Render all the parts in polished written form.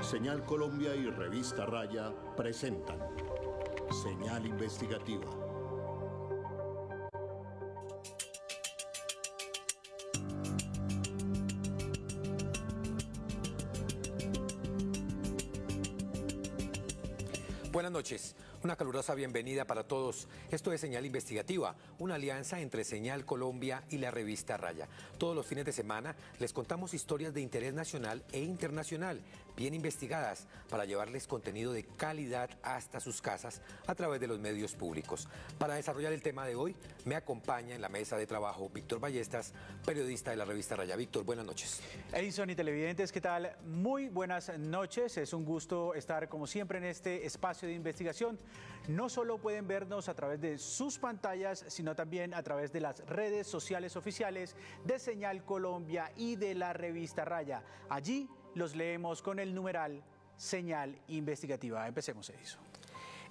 Señal Colombia y Revista Raya presentan Señal Investigativa. Buenas noches, una calurosa bienvenida para todos. Esto es Señal Investigativa, una alianza entre Señal Colombia y la revista Raya. Todos los fines de semana les contamos historias de interés nacional e internacional, bien investigadas, para llevarles contenido de calidad hasta sus casas a través de los medios públicos. Para desarrollar el tema de hoy, me acompaña en la mesa de trabajo Víctor Ballestas, periodista de la revista Raya. Víctor, buenas noches. Edison y televidentes, ¿qué tal? Muy buenas noches. Es un gusto estar como siempre en este espacio de investigación. No solo pueden vernos a través de sus pantallas, sino también a través de las redes sociales oficiales de Señal Colombia y de la revista Raya. Allí los leemos con el numeral Señal Investigativa. Empecemos, Edison.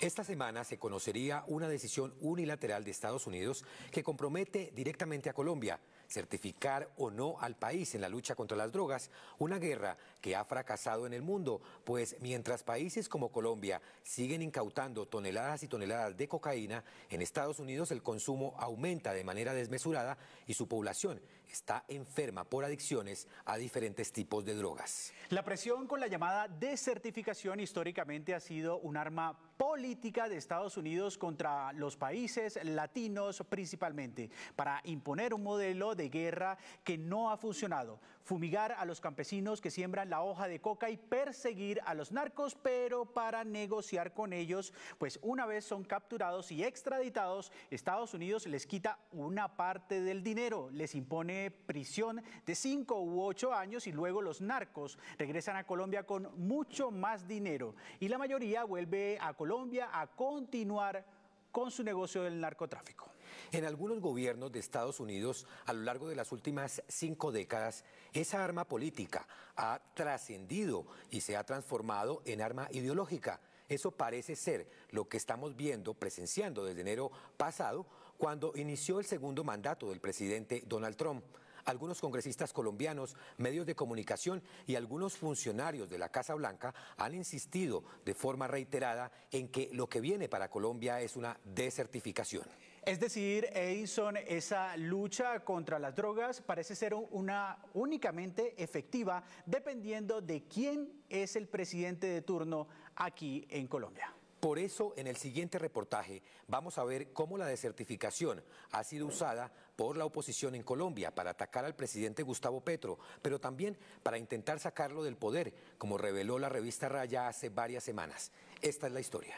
Esta semana se conocería una decisión unilateral de Estados Unidos que compromete directamente a Colombia, certificar o no al país en la lucha contra las drogas, una guerra que ha fracasado en el mundo, pues mientras países como Colombia siguen incautando toneladas y toneladas de cocaína, en Estados Unidos el consumo aumenta de manera desmesurada y su población está enferma por adicciones a diferentes tipos de drogas. La presión con la llamada desertificación históricamente ha sido un arma política de Estados Unidos contra los países latinos principalmente, para imponer un modelo de guerra que no ha funcionado. Fumigar a los campesinos que siembran la hoja de coca y perseguir a los narcos, pero para negociar con ellos, pues una vez son capturados y extraditados, Estados Unidos les quita una parte del dinero, les impone prisión de 5 u 8 años y luego los narcos regresan a Colombia con mucho más dinero y la mayoría vuelve a Colombia a continuar con su negocio del narcotráfico. En algunos gobiernos de Estados Unidos, a lo largo de las últimas 5 décadas, esa arma política ha trascendido y se ha transformado en arma ideológica. Eso parece ser lo que estamos viendo, presenciando desde enero pasado, cuando inició el segundo mandato del presidente Donald Trump. Algunos congresistas colombianos, medios de comunicación y algunos funcionarios de la Casa Blanca han insistido de forma reiterada en que lo que viene para Colombia es una desertificación. Es decir, Edison, esa lucha contra las drogas parece ser una únicamente efectiva dependiendo de quién es el presidente de turno aquí en Colombia. Por eso, en el siguiente reportaje vamos a ver cómo la desertificación ha sido usada por la oposición en Colombia para atacar al presidente Gustavo Petro, pero también para intentar sacarlo del poder, como reveló la revista Raya hace varias semanas. Esta es la historia.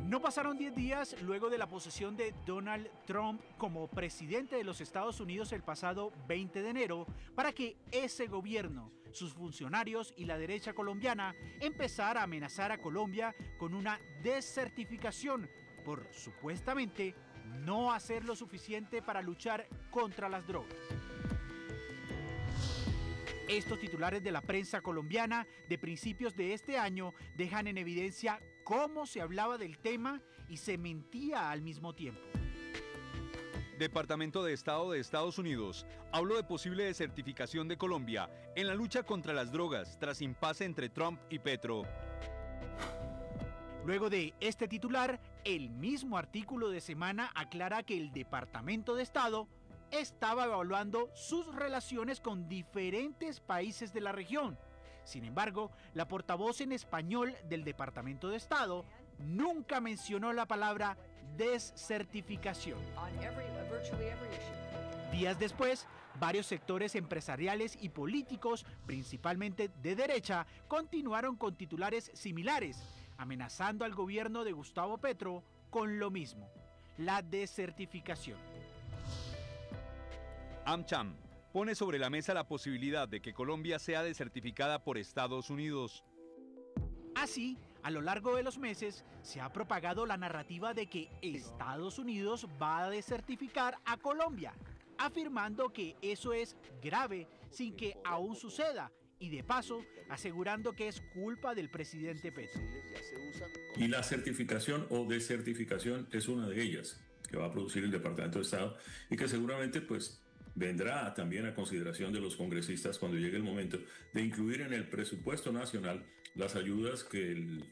No pasaron 10 días luego de la posesión de Donald Trump como presidente de los Estados Unidos el pasado 20 de enero para que ese gobierno, sus funcionarios y la derecha colombiana empezara a amenazar a Colombia con una desertificación por supuestamente no hacer lo suficiente para luchar contra las drogas. Estos titulares de la prensa colombiana de principios de este año dejan en evidencia cómo se hablaba del tema y se mentía al mismo tiempo. Departamento de Estado de Estados Unidos habló de posible desertificación de Colombia en la lucha contra las drogas tras impasse entre Trump y Petro. Luego de este titular, el mismo artículo de Semana aclara que el Departamento de Estado estaba evaluando sus relaciones con diferentes países de la región. Sin embargo, la portavoz en español del Departamento de Estado nunca mencionó la palabra desertificación. Días después, varios sectores empresariales y políticos, principalmente de derecha, continuaron con titulares similares, amenazando al gobierno de Gustavo Petro con lo mismo, la desertificación. AmCham pone sobre la mesa la posibilidad de que Colombia sea desertificada por Estados Unidos. Así, a lo largo de los meses, se ha propagado la narrativa de que Estados Unidos va a desertificar a Colombia, afirmando que eso es grave sin que aún suceda y de paso asegurando que es culpa del presidente Petro. Y la certificación o desertificación es una de ellas que va a producir el Departamento de Estado y que seguramente pues vendrá también a consideración de los congresistas cuando llegue el momento de incluir en el presupuesto nacional las ayudas que el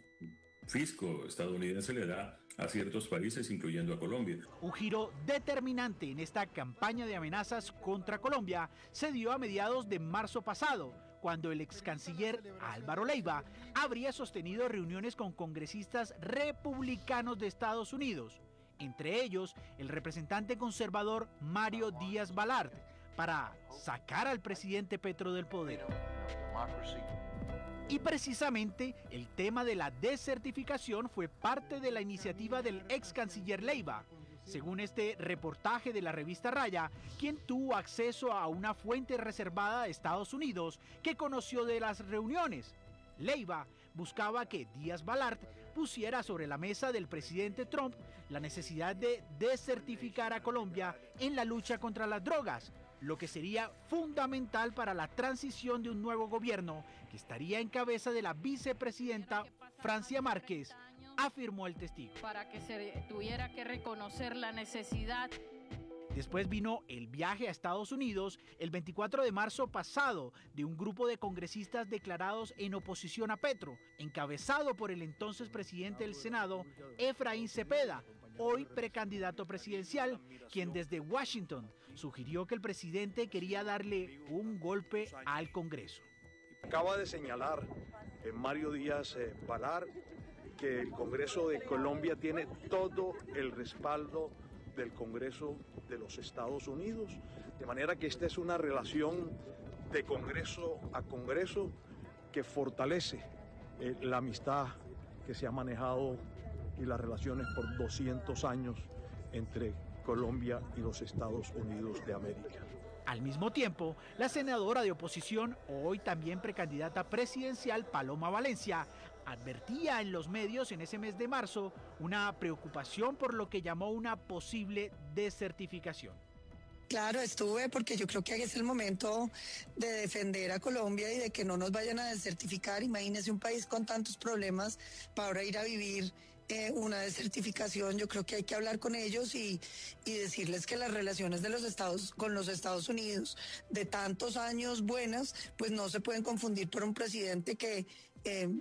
fisco estadounidense le da a ciertos países, incluyendo a Colombia. Un giro determinante en esta campaña de amenazas contra Colombia se dio a mediados de marzo pasado, cuando el ex canciller Álvaro Leiva habría sostenido reuniones con congresistas republicanos de Estados Unidos, entre ellos el representante conservador Mario Díaz Balart, para sacar al presidente Petro del poder. Y precisamente el tema de la desertificación fue parte de la iniciativa del ex canciller Leiva, según este reportaje de la revista Raya, quien tuvo acceso a una fuente reservada de Estados Unidos que conoció de las reuniones. Leiva buscaba que Díaz Balart pusiera sobre la mesa del presidente Trump la necesidad de desertificar a Colombia en la lucha contra las drogas, lo que sería fundamental para la transición de un nuevo gobierno que estaría en cabeza de la vicepresidenta Francia Márquez, afirmó el testigo. Para que se tuviera que reconocer la necesidad. Después vino el viaje a Estados Unidos el 24 de marzo pasado de un grupo de congresistas declarados en oposición a Petro, encabezado por el entonces presidente del Senado, Efraín Cepeda, hoy precandidato presidencial, quien desde Washington sugirió que el presidente quería darle un golpe al Congreso. Acaba de señalar Mario Díaz Balart que el Congreso de Colombia tiene todo el respaldo del Congreso de los Estados Unidos, de manera que esta es una relación de Congreso a Congreso que fortalece la amistad que se ha manejado y las relaciones por 200 años entre Colombia y los Estados Unidos de América. Al mismo tiempo, la senadora de oposición, hoy también precandidata presidencial, Paloma Valencia, advertía en los medios en ese mes de marzo una preocupación por lo que llamó una posible desertificación. Claro, estuve porque yo creo que es el momento de defender a Colombia y de que no nos vayan a desertificar. Imagínese un país con tantos problemas para ahora ir a vivir una desertificación. Yo creo que hay que hablar con ellos y decirles que las relaciones de los Estados con los Estados Unidos de tantos años buenas, pues no se pueden confundir por un presidente que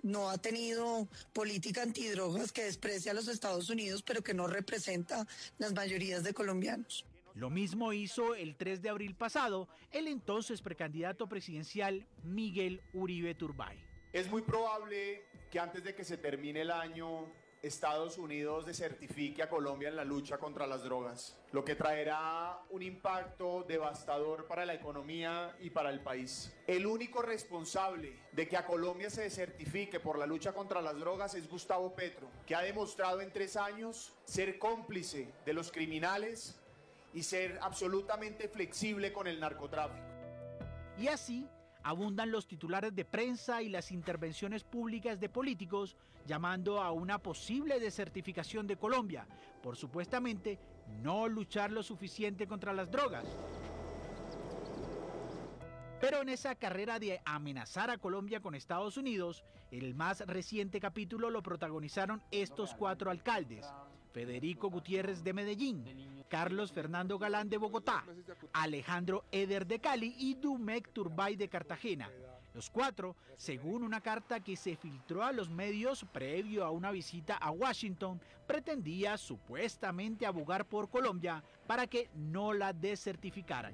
no ha tenido política antidrogas, que desprecia a los Estados Unidos, pero que no representa las mayorías de colombianos. Lo mismo hizo el 3 de abril pasado el entonces precandidato presidencial Miguel Uribe Turbay. Es muy probable que antes de que se termine el año, Estados Unidos desertifique a Colombia en la lucha contra las drogas, lo que traerá un impacto devastador para la economía y para el país. El único responsable de que a Colombia se desertifique por la lucha contra las drogas es Gustavo Petro, que ha demostrado en 3 años ser cómplice de los criminales y ser absolutamente flexible con el narcotráfico. Y así abundan los titulares de prensa y las intervenciones públicas de políticos llamando a una posible desertificación de Colombia por supuestamente no luchar lo suficiente contra las drogas. Pero en esa carrera de amenazar a Colombia con Estados Unidos, el más reciente capítulo lo protagonizaron estos 4 alcaldes: Federico Gutiérrez de Medellín, Carlos Fernando Galán de Bogotá, Alejandro Eder de Cali y Dumec Turbay de Cartagena. Los 4, según una carta que se filtró a los medios previo a una visita a Washington, pretendía supuestamente abogar por Colombia para que no la desertificaran.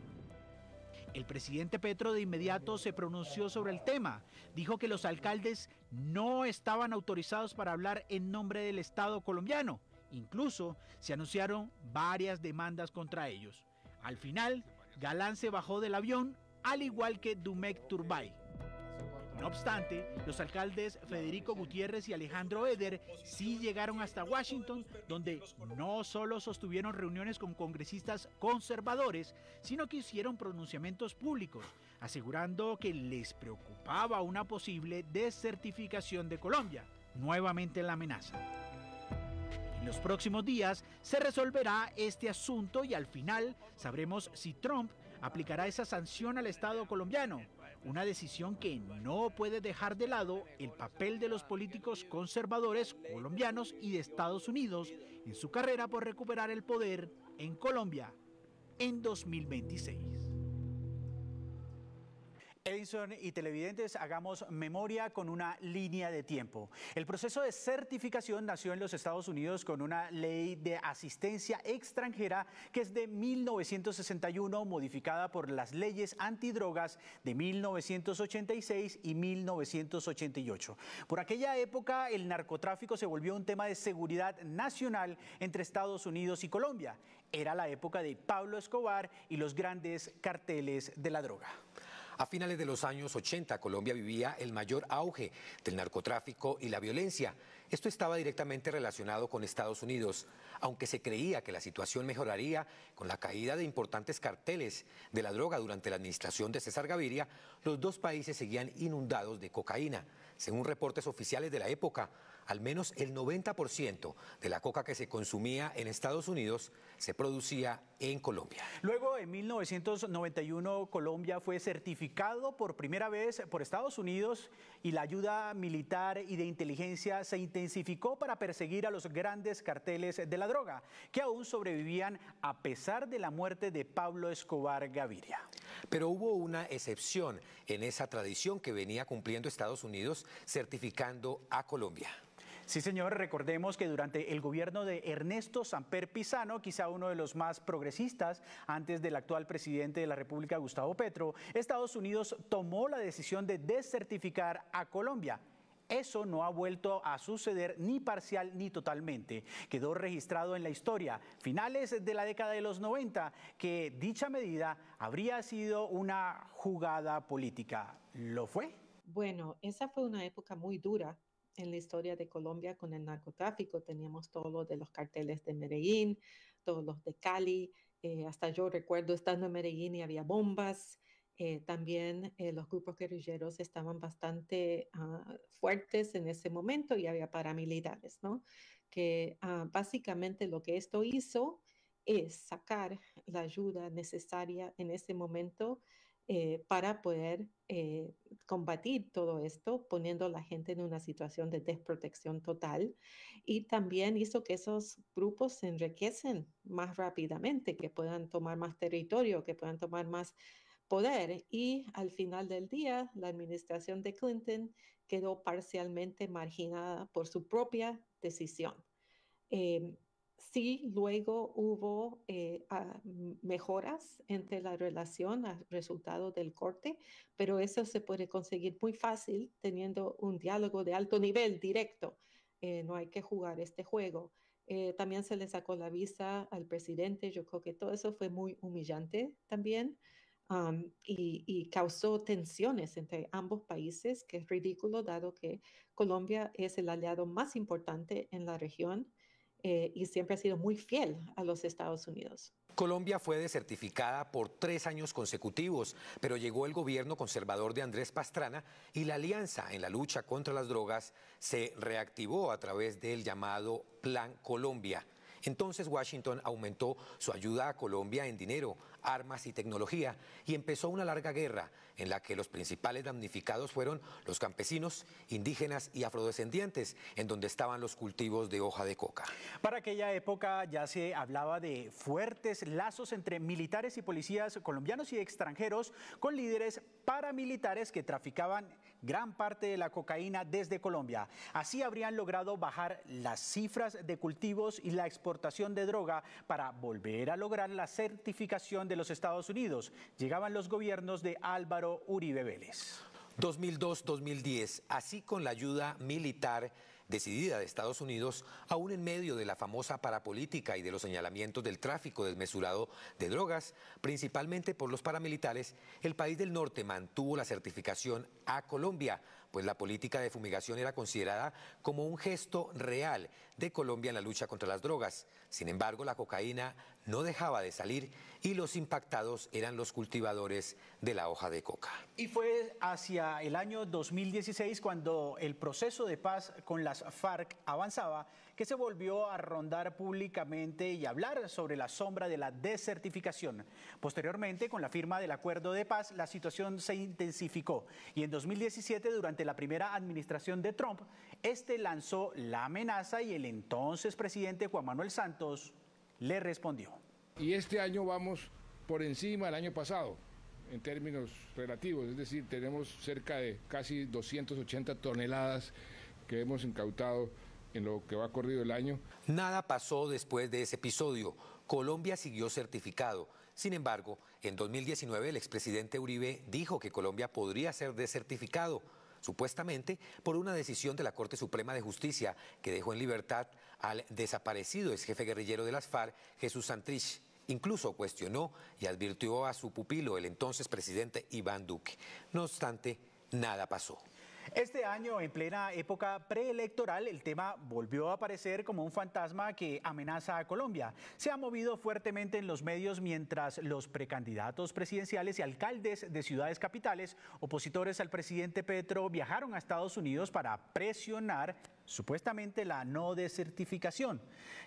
El presidente Petro de inmediato se pronunció sobre el tema. Dijo que los alcaldes no estaban autorizados para hablar en nombre del Estado colombiano. Incluso se anunciaron varias demandas contra ellos. Al final, Galán se bajó del avión, al igual que Dumec Turbay. No obstante, los alcaldes Federico Gutiérrez y Alejandro Eder sí llegaron hasta Washington, donde no solo sostuvieron reuniones con congresistas conservadores, sino que hicieron pronunciamientos públicos, asegurando que les preocupaba una posible desertificación de Colombia, nuevamente la amenaza. En los próximos días se resolverá este asunto y al final sabremos si Trump aplicará esa sanción al Estado colombiano, una decisión que no puede dejar de lado el papel de los políticos conservadores colombianos y de Estados Unidos en su carrera por recuperar el poder en Colombia en 2026. Jason y televidentes, hagamos memoria con una línea de tiempo. El proceso de certificación nació en los Estados Unidos con una ley de asistencia extranjera que es de 1961, modificada por las leyes antidrogas de 1986 y 1988. Por aquella época, el narcotráfico se volvió un tema de seguridad nacional entre Estados Unidos y Colombia. Era la época de Pablo Escobar y los grandes carteles de la droga. A finales de los años 80, Colombia vivía el mayor auge del narcotráfico y la violencia. Esto estaba directamente relacionado con Estados Unidos, aunque se creía que la situación mejoraría con la caída de importantes carteles de la droga durante la administración de César Gaviria. Los dos países seguían inundados de cocaína. Según reportes oficiales de la época, al menos el 90% de la coca que se consumía en Estados Unidos se producía en Colombia. Luego, en 1991, Colombia fue certificado por primera vez por Estados Unidos y la ayuda militar y de inteligencia se intensificó para perseguir a los grandes carteles de la droga, que aún sobrevivían a pesar de la muerte de Pablo Escobar Gaviria. Pero hubo una excepción en esa tradición que venía cumpliendo Estados Unidos, certificando a Colombia. Sí, señor, recordemos que durante el gobierno de Ernesto Samper Pizano, quizá uno de los más progresistas antes del actual presidente de la República, Gustavo Petro, Estados Unidos tomó la decisión de descertificar a Colombia. Eso no ha vuelto a suceder ni parcial ni totalmente. Quedó registrado en la historia, finales de la década de los 90, que dicha medida habría sido una jugada política. ¿Lo fue? Bueno, esa fue una época muy dura en la historia de Colombia con el narcotráfico. Teníamos todo lo de los carteles de Medellín, todos los de Cali, hasta yo recuerdo estando en Medellín y había bombas. También los grupos guerrilleros estaban bastante fuertes en ese momento y había paramilitares, ¿no? Que básicamente lo que esto hizo es sacar la ayuda necesaria en ese momento para poder combatir todo esto, poniendo a la gente en una situación de desprotección total, y también hizo que esos grupos se enriquecen más rápidamente, que puedan tomar más territorio, que puedan tomar más poder, y al final del día la administración de Clinton quedó parcialmente marginada por su propia decisión. Sí, luego hubo mejoras entre la relación al resultado del corte, pero eso se puede conseguir muy fácil teniendo un diálogo de alto nivel directo. No hay que jugar este juego. También se le sacó la visa al presidente. Yo creo que todo eso fue muy humillante también y causó tensiones entre ambos países, que es ridículo dado que Colombia es el aliado más importante en la región. Y siempre ha sido muy fiel a los Estados Unidos. Colombia fue desertificada por 3 años consecutivos, pero llegó el gobierno conservador de Andrés Pastrana y la alianza en la lucha contra las drogas se reactivó a través del llamado Plan Colombia. Entonces Washington aumentó su ayuda a Colombia en dinero, armas y tecnología y empezó una larga guerra en la que los principales damnificados fueron los campesinos, indígenas y afrodescendientes, en donde estaban los cultivos de hoja de coca. Para aquella época ya se hablaba de fuertes lazos entre militares y policías colombianos y extranjeros con líderes paramilitares que traficaban gran parte de la cocaína desde Colombia. Así habrían logrado bajar las cifras de cultivos y la exportación de droga para volver a lograr la certificación de los Estados Unidos. Llegaban los gobiernos de Álvaro Uribe Vélez. 2002-2010, así con la ayuda militar decidida de Estados Unidos, aún en medio de la famosa parapolítica y de los señalamientos del tráfico desmesurado de drogas, principalmente por los paramilitares, el país del norte mantuvo la certificación a Colombia, pues la política de fumigación era considerada como un gesto real de Colombia en la lucha contra las drogas. Sin embargo, la cocaína no dejaba de salir y los impactados eran los cultivadores de la hoja de coca. Y fue hacia el año 2016 cuando el proceso de paz con las FARC avanzaba que se volvió a rondar públicamente y hablar sobre la sombra de la desertificación. Posteriormente, con la firma del acuerdo de paz, la situación se intensificó y en 2017, durante la primera administración de Trump, este lanzó la amenaza y el entonces presidente Juan Manuel Santos le respondió. Y este año vamos por encima del año pasado. en términos relativos, es decir, tenemos cerca de casi 280 toneladas que hemos incautado en lo que va corrido el año. Nada pasó después de ese episodio. Colombia siguió certificado. Sin embargo, en 2019 el expresidente Uribe dijo que Colombia podría ser desertificado, supuestamente por una decisión de la Corte Suprema de Justicia que dejó en libertad al desaparecido exjefe guerrillero de las FARC, Jesús Santrich. Incluso cuestionó y advirtió a su pupilo, el entonces presidente Iván Duque. No obstante, nada pasó. Este año, en plena época preelectoral, el tema volvió a aparecer como un fantasma que amenaza a Colombia. Se ha movido fuertemente en los medios mientras los precandidatos presidenciales y alcaldes de ciudades capitales, opositores al presidente Petro, viajaron a Estados Unidos para presionar supuestamente la no desertificación.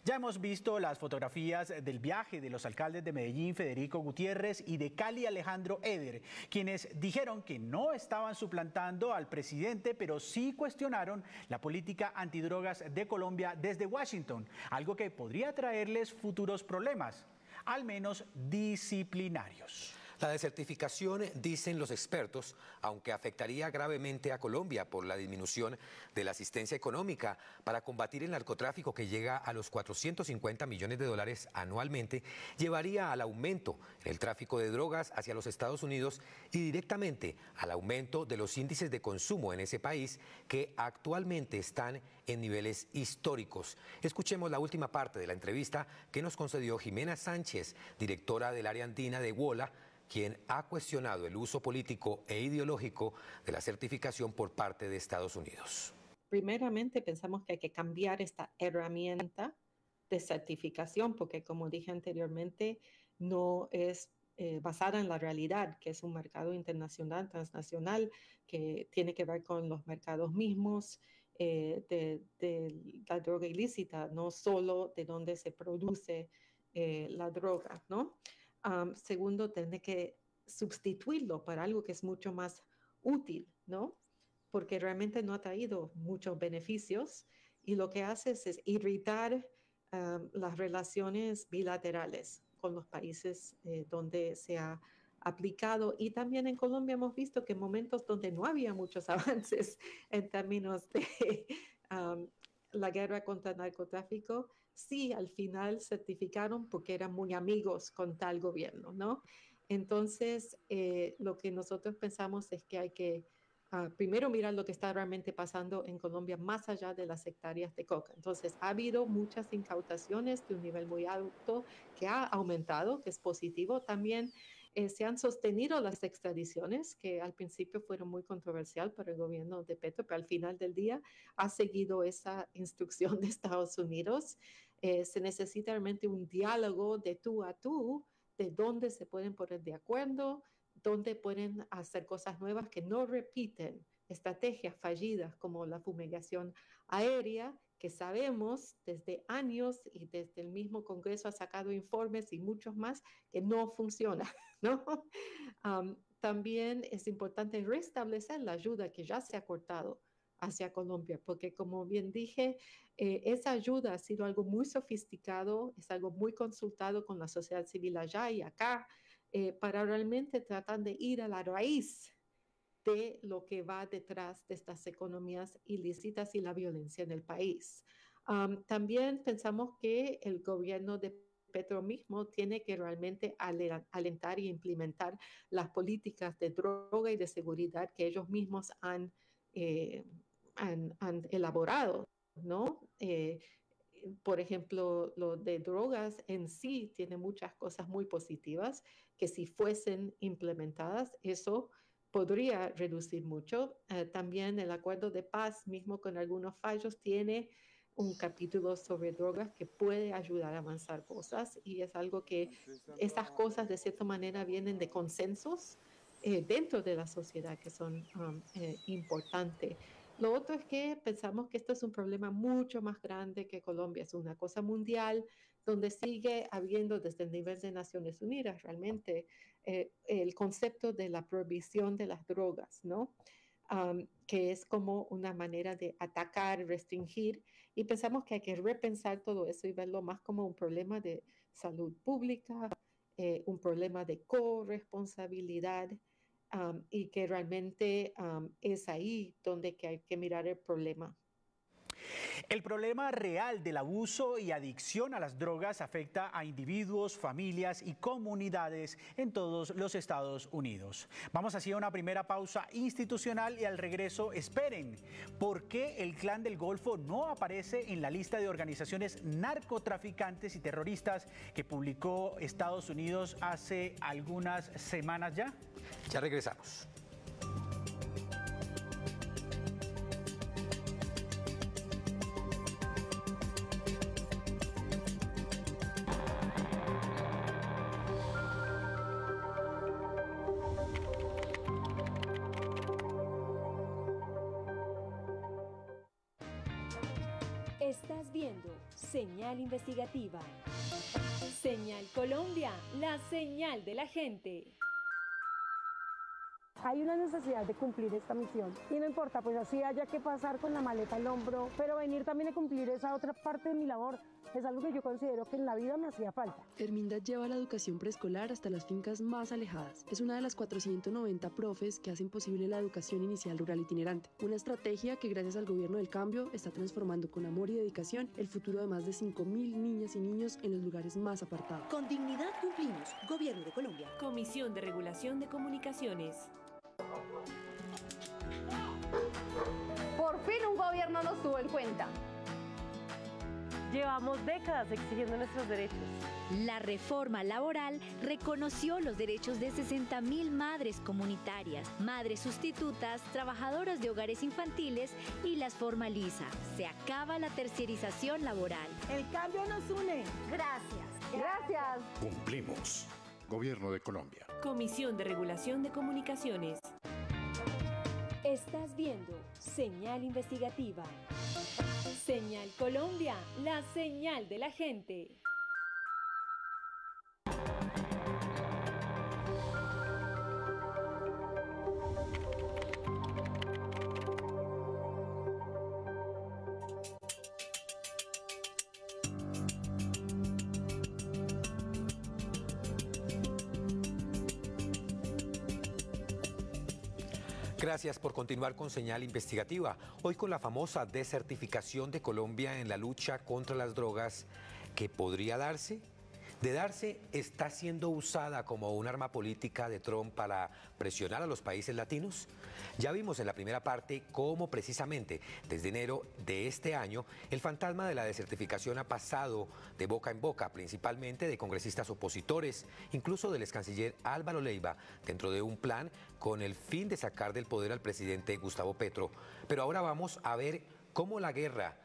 Ya hemos visto las fotografías del viaje de los alcaldes de Medellín, Federico Gutiérrez, y de Cali, Alejandro Eder, quienes dijeron que no estaban suplantando al presidente, pero sí cuestionaron la política antidrogas de Colombia desde Washington, algo que podría traerles futuros problemas, al menos disciplinarios. La desertificación, dicen los expertos, aunque afectaría gravemente a Colombia por la disminución de la asistencia económica para combatir el narcotráfico que llega a los 450 millones de dólares anualmente, llevaría al aumento en el tráfico de drogas hacia los Estados Unidos y directamente al aumento de los índices de consumo en ese país que actualmente están en niveles históricos. Escuchemos la última parte de la entrevista que nos concedió Jimena Sánchez, directora del área andina de WOLA, quien ha cuestionado el uso político e ideológico de la certificación por parte de Estados Unidos. Primeramente, pensamos que hay que cambiar esta herramienta de certificación porque, como dije anteriormente, no es basada en la realidad, que es un mercado internacional, transnacional, que tiene que ver con los mercados mismos de la droga ilícita, no solo de dónde se produce la droga, ¿no? Segundo, tiene que sustituirlo para algo que es mucho más útil, ¿no? Porque realmente no ha traído muchos beneficios y lo que hace es irritar las relaciones bilaterales con los países donde se ha aplicado. Y también en Colombia hemos visto que en momentos donde no había muchos avances en términos de la guerra contra el narcotráfico, sí, al final certificaron porque eran muy amigos con tal gobierno, ¿no? Entonces, lo que nosotros pensamos es que hay que primero mirar lo que está realmente pasando en Colombia más allá de las hectáreas de coca. Entonces, ha habido muchas incautaciones de un nivel muy alto que ha aumentado, que es positivo. También se han sostenido las extradiciones, que al principio fueron muy controversial para el gobierno de Petro, pero al final del día ha seguido esa instrucción de Estados Unidos. Se necesita realmente un diálogo de tú a tú, de dónde se pueden poner de acuerdo, dónde pueden hacer cosas nuevas que no repiten estrategias fallidas como la fumigación aérea, que sabemos desde años y desde el mismo Congreso ha sacado informes y muchos más que no funciona, ¿no? También es importante restablecer la ayuda que ya se ha cortado hacia Colombia, porque como bien dije, esa ayuda ha sido algo muy sofisticado, es algo muy consultado con la sociedad civil allá y acá, para realmente tratar de ir a la raíz de lo que va detrás de estas economías ilícitas y la violencia en el país. También pensamos que el gobierno de Petro mismo tiene que realmente alentar y implementar las políticas de droga y de seguridad que ellos mismos han elaborado, ¿no? Por ejemplo, lo de drogas en sí tiene muchas cosas muy positivas que si fuesen implementadas, eso podría reducir mucho. También el acuerdo de paz, mismo con algunos fallos, tiene un capítulo sobre drogas que puede ayudar a avanzar cosas y es algo que esas cosas de cierta manera vienen de consensos dentro de la sociedad que son importantes. Lo otro es que pensamos que esto es un problema mucho más grande que Colombia, es una cosa mundial donde sigue habiendo desde el nivel de Naciones Unidas realmente el concepto de la prohibición de las drogas, ¿no? Que es como una manera de atacar, restringir, y pensamos que hay que repensar todo eso y verlo más como un problema de salud pública un problema de corresponsabilidad y que realmente es ahí donde que hay que mirar el problema. El problema real del abuso y adicción a las drogas afecta a individuos, familias y comunidades en todos los Estados Unidos. Vamos hacia una primera pausa institucional y al regreso esperen. ¿Por qué el Clan del Golfo no aparece en la lista de organizaciones narcotraficantes y terroristas que publicó Estados Unidos hace algunas semanas ya? Ya regresamos. Estás viendo Señal Investigativa. Señal Colombia, la señal de la gente. Hay una necesidad de cumplir esta misión y no importa, pues así haya que pasar con la maleta al hombro, pero venir también a cumplir esa otra parte de mi labor es algo que yo considero que en la vida me hacía falta. Hermindad lleva la educación preescolar hasta las fincas más alejadas. Es una de las 490 profes que hacen posible la educación inicial rural itinerante. Una estrategia que gracias al gobierno del cambio está transformando con amor y dedicación el futuro de más de 5.000 niñas y niños en los lugares más apartados. Con dignidad cumplimos. Gobierno de Colombia. Comisión de Regulación de Comunicaciones. Por fin un gobierno nos tuvo en cuenta. Llevamos décadas exigiendo nuestros derechos. La reforma laboral reconoció los derechos de 60.000 madres comunitarias, madres sustitutas, trabajadoras de hogares infantiles y las formaliza. Se acaba la terciarización laboral. El cambio nos une. Gracias. Gracias. Cumplimos. Gobierno de Colombia. Comisión de Regulación de Comunicaciones. Estás viendo Señal Investigativa. Señal Colombia, la señal de la gente. Gracias por continuar con Señal Investigativa. Hoy con la famosa desertificación de Colombia en la lucha contra las drogas, que podría darse. De darse, está siendo usada como un arma política de Trump para presionar a los países latinos. Ya vimos en la primera parte cómo precisamente desde enero de este año el fantasma de la desertificación ha pasado de boca en boca, principalmente de congresistas opositores, incluso del ex canciller Álvaro Leiva, dentro de un plan con el fin de sacar del poder al presidente Gustavo Petro. Pero ahora vamos a ver cómo la guerra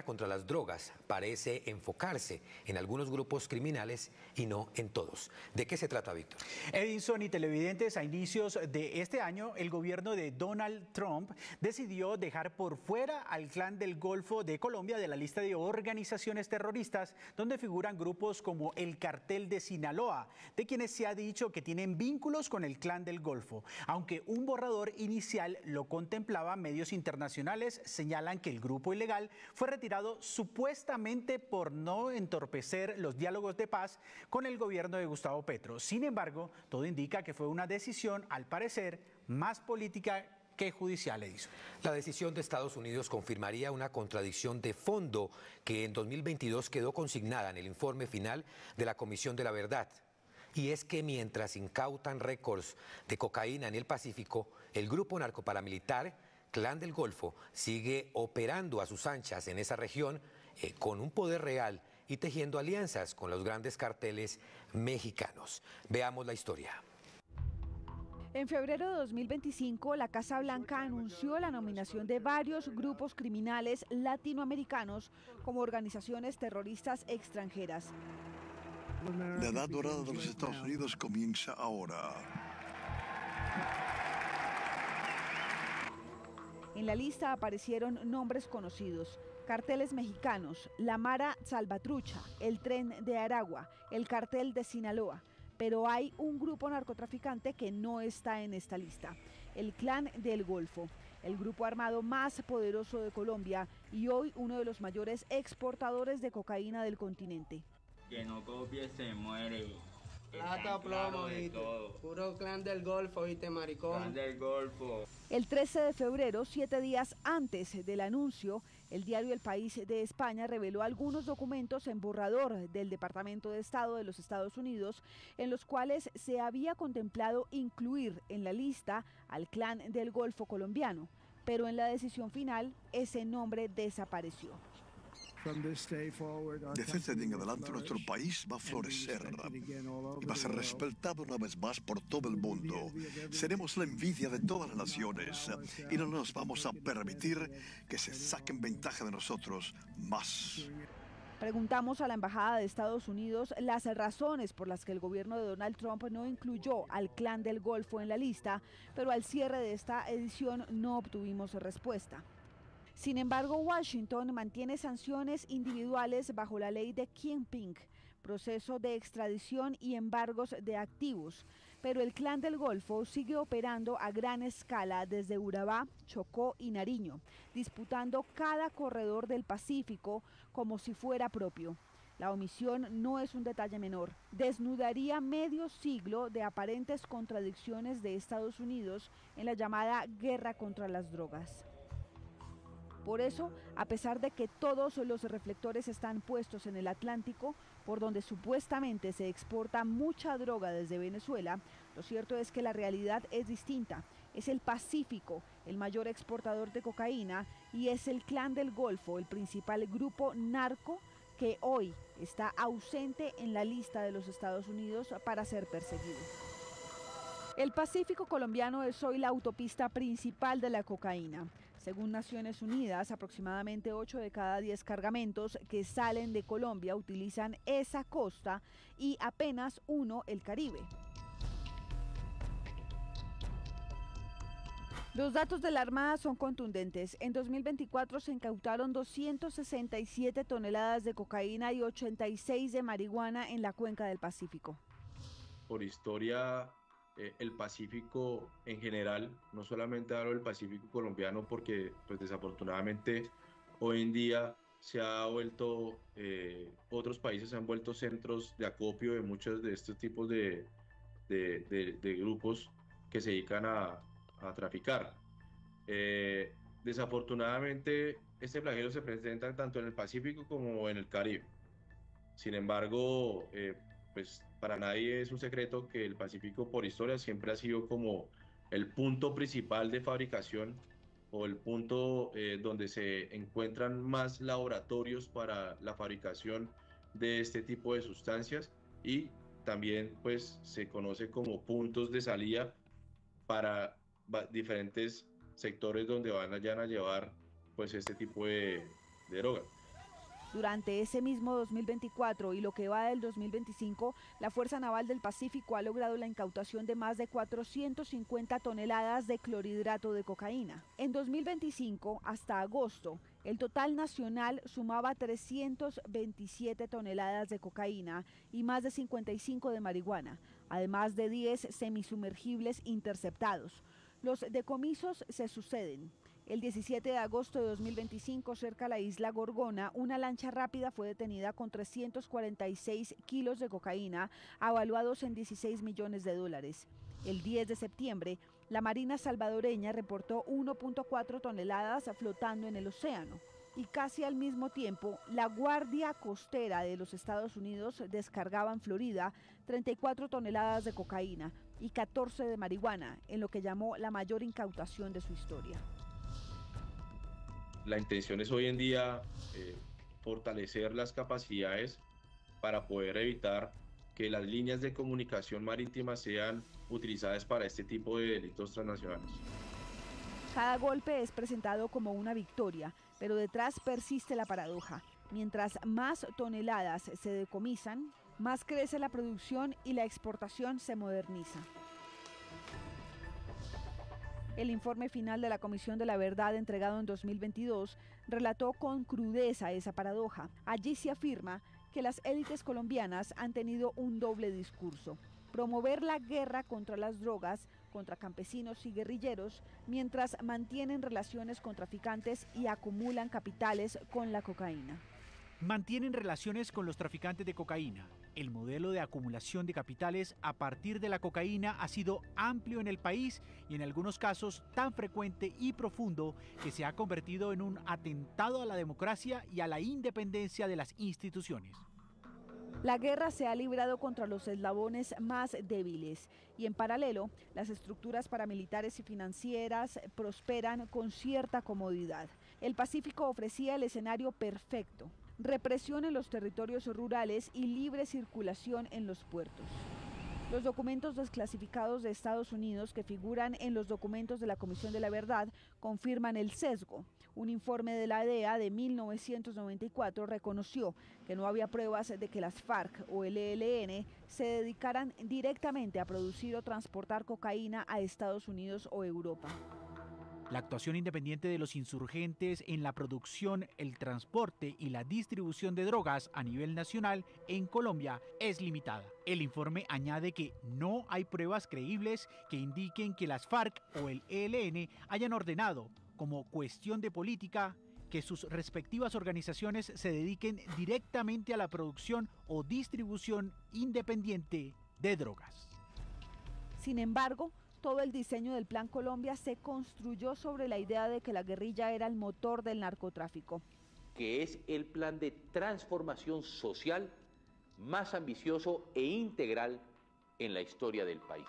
contra las drogas parece enfocarse en algunos grupos criminales y no en todos. ¿De qué se trata, Víctor? Edinson y televidentes, a inicios de este año, el gobierno de Donald Trump decidió dejar por fuera al Clan del Golfo de Colombia de la lista de organizaciones terroristas, donde figuran grupos como el Cartel de Sinaloa, de quienes se ha dicho que tienen vínculos con el Clan del Golfo. Aunque un borrador inicial lo contemplaba, medios internacionales señalan que el grupo ilegal fue retirado supuestamente por no entorpecer los diálogos de paz con el gobierno de Gustavo Petro. Sin embargo, todo indica que fue una decisión, al parecer, más política que judicial, Edison. La decisión de Estados Unidos confirmaría una contradicción de fondo que en 2022 quedó consignada en el informe final de la Comisión de la Verdad. Y es que mientras incautan récords de cocaína en el Pacífico, el grupo narcoparamilitar Clan del Golfo sigue operando a sus anchas en esa región con un poder real y tejiendo alianzas con los grandes carteles mexicanos. Veamos la historia. En febrero de 2025, la Casa Blanca anunció la nominación de varios grupos criminales latinoamericanos como organizaciones terroristas extranjeras. La edad dorada de los Estados Unidos comienza ahora. En la lista aparecieron nombres conocidos: carteles mexicanos, la Mara Salvatrucha, el Tren de Aragua, el Cartel de Sinaloa. Pero hay un grupo narcotraficante que no está en esta lista: el Clan del Golfo, el grupo armado más poderoso de Colombia y hoy uno de los mayores exportadores de cocaína del continente. Que no copie se muere. Plata, plomo, ¿viste? Puro clan del Golfo, ¿viste, maricón? Clan del Golfo. El 13 de febrero, 7 días antes del anuncio, el diario El País de España reveló algunos documentos en borrador del Departamento de Estado de los Estados Unidos, en los cuales se había contemplado incluir en la lista al clan del Golfo colombiano, pero en la decisión final ese nombre desapareció. Desde este día en adelante nuestro país va a florecer y va a ser respetado una vez más por todo el mundo. Seremos la envidia de todas las naciones y no nos vamos a permitir que se saquen ventaja de nosotros más. Preguntamos a la Embajada de Estados Unidos las razones por las que el gobierno de Donald Trump no incluyó al clan del Golfo en la lista, pero al cierre de esta edición no obtuvimos respuesta. Sin embargo, Washington mantiene sanciones individuales bajo la ley de Kingpin, proceso de extradición y embargos de activos, pero el clan del Golfo sigue operando a gran escala desde Urabá, Chocó y Nariño, disputando cada corredor del Pacífico como si fuera propio. La omisión no es un detalle menor. Desnudaría medio siglo de aparentes contradicciones de Estados Unidos en la llamada guerra contra las drogas. Por eso, a pesar de que todos los reflectores están puestos en el Atlántico, por donde supuestamente se exporta mucha droga desde Venezuela, lo cierto es que la realidad es distinta. Es el Pacífico el mayor exportador de cocaína y es el clan del Golfo, el principal grupo narco que hoy está ausente en la lista de los Estados Unidos para ser perseguido. El Pacífico colombiano es hoy la autopista principal de la cocaína. Según Naciones Unidas, aproximadamente 8 de cada 10 cargamentos que salen de Colombia utilizan esa costa y apenas 1 el Caribe. Los datos de la Armada son contundentes. En 2024 se incautaron 267 toneladas de cocaína y 86 de marihuana en la cuenca del Pacífico. Por historia, el Pacífico en general, no solamente hablo del Pacífico colombiano porque pues desafortunadamente hoy en día se ha vuelto, otros países se han vuelto centros de acopio de muchos de estos tipos de grupos que se dedican a traficar. Desafortunadamente este flagelo se presenta tanto en el Pacífico como en el Caribe. Sin embargo, pues para nadie es un secreto que el Pacífico por historia siempre ha sido como el punto principal de fabricación o el punto donde se encuentran más laboratorios para la fabricación de este tipo de sustancias y también pues se conoce como puntos de salida para diferentes sectores donde vayan a llevar pues este tipo de droga. Durante ese mismo 2024 y lo que va del 2025, la Fuerza Naval del Pacífico ha logrado la incautación de más de 450 toneladas de clorhidrato de cocaína. En 2025, hasta agosto, el total nacional sumaba 327 toneladas de cocaína y más de 55 de marihuana, además de 10 semisumergibles interceptados. Los decomisos se suceden. El 17 de agosto de 2025, cerca a la isla Gorgona, una lancha rápida fue detenida con 346 kilos de cocaína, avaluados en 16 millones de dólares. El 10 de septiembre, la Marina salvadoreña reportó 1.4 toneladas flotando en el océano. Y casi al mismo tiempo, la Guardia Costera de los Estados Unidos descargaba en Florida 34 toneladas de cocaína y 14 de marihuana, en lo que llamó la mayor incautación de su historia. La intención es hoy en día fortalecer las capacidades para poder evitar que las líneas de comunicación marítima sean utilizadas para este tipo de delitos transnacionales. Cada golpe es presentado como una victoria, pero detrás persiste la paradoja. Mientras más toneladas se decomisan, más crece la producción y la exportación se moderniza. El informe final de la Comisión de la Verdad, entregado en 2022, relató con crudeza esa paradoja. Allí se afirma que las élites colombianas han tenido un doble discurso: promover la guerra contra las drogas, contra campesinos y guerrilleros, mientras mantienen relaciones con traficantes y acumulan capitales con la cocaína. Mantienen relaciones con los traficantes de cocaína. El modelo de acumulación de capitales a partir de la cocaína ha sido amplio en el país y en algunos casos tan frecuente y profundo que se ha convertido en un atentado a la democracia y a la independencia de las instituciones. La guerra se ha librado contra los eslabones más débiles y en paralelo las estructuras paramilitares y financieras prosperan con cierta comodidad. El Pacífico ofrecía el escenario perfecto: represión en los territorios rurales y libre circulación en los puertos. Los documentos desclasificados de Estados Unidos que figuran en los documentos de la Comisión de la Verdad confirman el sesgo. Un informe de la DEA de 1994 reconoció que no había pruebas de que las FARC o el ELN se dedicaran directamente a producir o transportar cocaína a Estados Unidos o Europa. La actuación independiente de los insurgentes en la producción, el transporte y la distribución de drogas a nivel nacional en Colombia es limitada. El informe añade que no hay pruebas creíbles que indiquen que las FARC o el ELN hayan ordenado, como cuestión de política, que sus respectivas organizaciones se dediquen directamente a la producción o distribución independiente de drogas. Sin embargo, todo el diseño del Plan Colombia se construyó sobre la idea de que la guerrilla era el motor del narcotráfico. Que es el plan de transformación social más ambicioso e integral en la historia del país.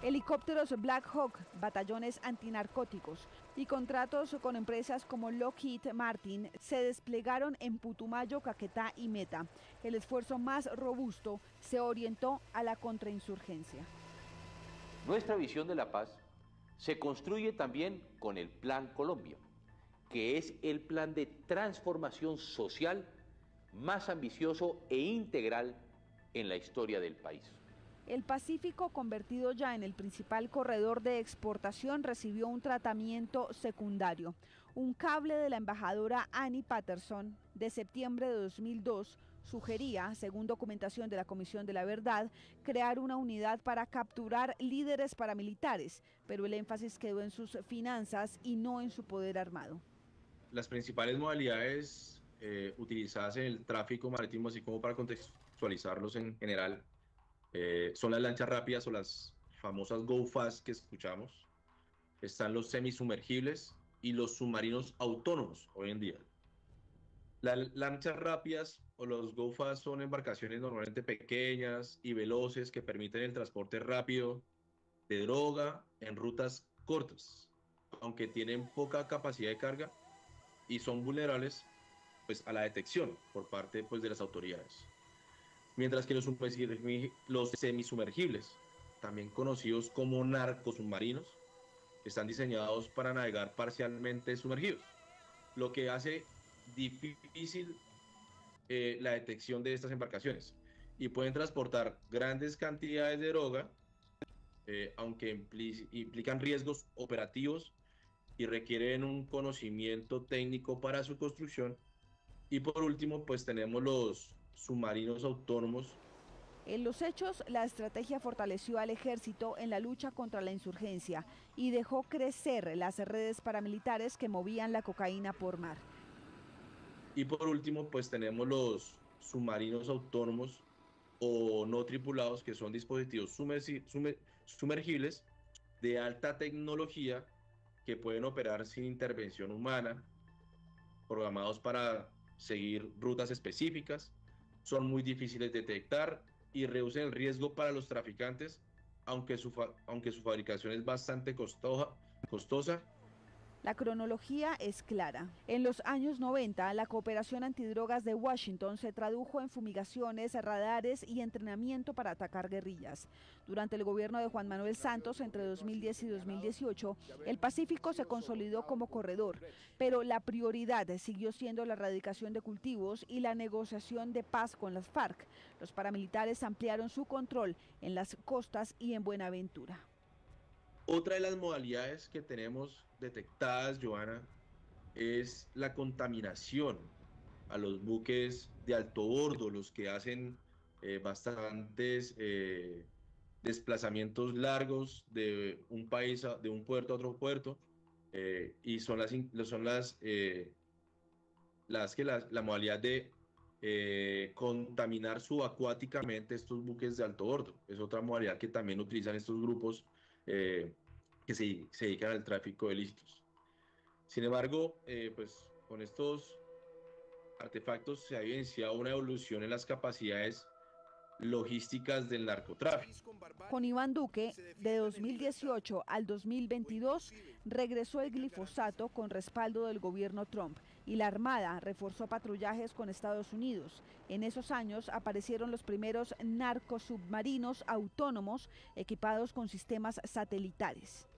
Helicópteros Black Hawk, batallones antinarcóticos y contratos con empresas como Lockheed Martin se desplegaron en Putumayo, Caquetá y Meta. El esfuerzo más robusto se orientó a la contrainsurgencia. Nuestra visión de la paz se construye también con el Plan Colombia, que es el plan de transformación social más ambicioso e integral en la historia del país. El Pacífico, convertido ya en el principal corredor de exportación, recibió un tratamiento secundario. Un cable de la embajadora Annie Patterson de septiembre de 2002 sugería, según documentación de la Comisión de la Verdad, crear una unidad para capturar líderes paramilitares, pero el énfasis quedó en sus finanzas y no en su poder armado. Las principales modalidades utilizadas en el tráfico marítimo, así como para contextualizarlos en general, son las lanchas rápidas o las famosas Go Fast que escuchamos. Están los semisumergibles y los submarinos autónomos hoy en día. Las lanchas rápidas o los Go Fast son embarcaciones normalmente pequeñas y veloces que permiten el transporte rápido de droga en rutas cortas, aunque tienen poca capacidad de carga y son vulnerables pues, a la detección por parte pues, de las autoridades. Mientras que los semisumergibles, también conocidos como narcosubmarinos, están diseñados para navegar parcialmente sumergidos, lo que hace difícil la detección de estas embarcaciones y pueden transportar grandes cantidades de droga, aunque implican riesgos operativos y requieren un conocimiento técnico para su construcción. Y por último, pues tenemos los submarinos autónomos. En los hechos, la estrategia fortaleció al ejército en la lucha contra la insurgencia y dejó crecer las redes paramilitares que movían la cocaína por mar. Y por último, pues tenemos los submarinos autónomos o no tripulados, que son dispositivos sumergibles de alta tecnología que pueden operar sin intervención humana, programados para seguir rutas específicas, son muy difíciles de detectar y reducen el riesgo para los traficantes, aunque su fabricación es bastante costosa. La cronología es clara. En los años 90, la cooperación antidrogas de Washington se tradujo en fumigaciones, radares y entrenamiento para atacar guerrillas. Durante el gobierno de Juan Manuel Santos, entre 2010 y 2018, el Pacífico se consolidó como corredor, pero la prioridad siguió siendo la erradicación de cultivos y la negociación de paz con las FARC. Los paramilitares ampliaron su control en las costas y en Buenaventura. Otra de las modalidades que tenemos detectadas, Joana, es la contaminación a los buques de alto bordo, los que hacen bastantes desplazamientos largos de un país, de un puerto a otro puerto, y son la modalidad de contaminar subacuáticamente estos buques de alto bordo. Es otra modalidad que también utilizan estos grupos que se dedican al tráfico de ilícitos. Sin embargo, pues con estos artefactos se ha evidenciado una evolución en las capacidades logísticas del narcotráfico. Con Iván Duque, de 2018 al 2022, regresó el glifosato con respaldo del gobierno Trump y la Armada reforzó patrullajes con Estados Unidos. En esos años aparecieron los primeros narcosubmarinos autónomos equipados con sistemas satelitales.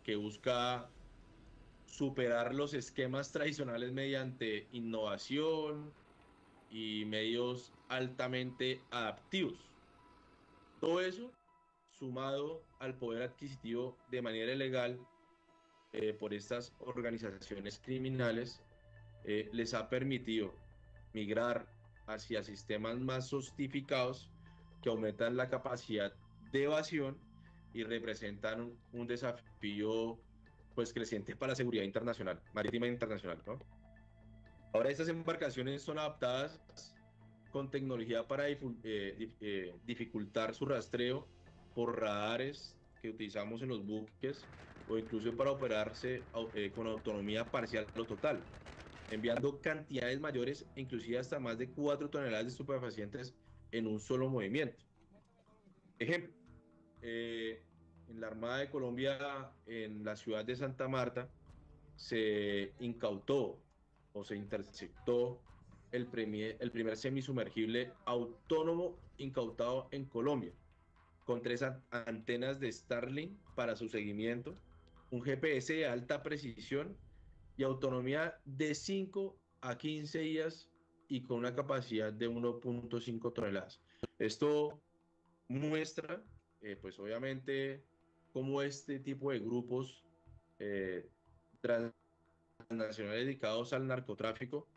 Que busca superar los esquemas tradicionales mediante innovación y medios altamente adaptivos. Todo eso sumado al poder adquisitivo de manera ilegal por estas organizaciones criminales les ha permitido migrar hacia sistemas más sofisticados que aumentan la capacidad de evasión y representan un desafío pues creciente para la seguridad internacional, marítima internacional, ¿no? Ahora estas embarcaciones son adaptadas con tecnología para dificultar su rastreo por radares que utilizamos en los buques o incluso para operarse con autonomía parcial o total, enviando cantidades mayores, inclusive hasta más de 4 toneladas de estupefacientes en un solo movimiento. Ejemplo, en la Armada de Colombia, en la ciudad de Santa Marta, se incautó o se interceptó el primer semisumergible autónomo incautado en Colombia, con 3 antenas de Starlink para su seguimiento, un GPS de alta precisión y autonomía de 5 a 15 días y con una capacidad de 1.5 toneladas. Esto muestra, pues obviamente, cómo este tipo de grupos transnacionales dedicados al narcotráfico,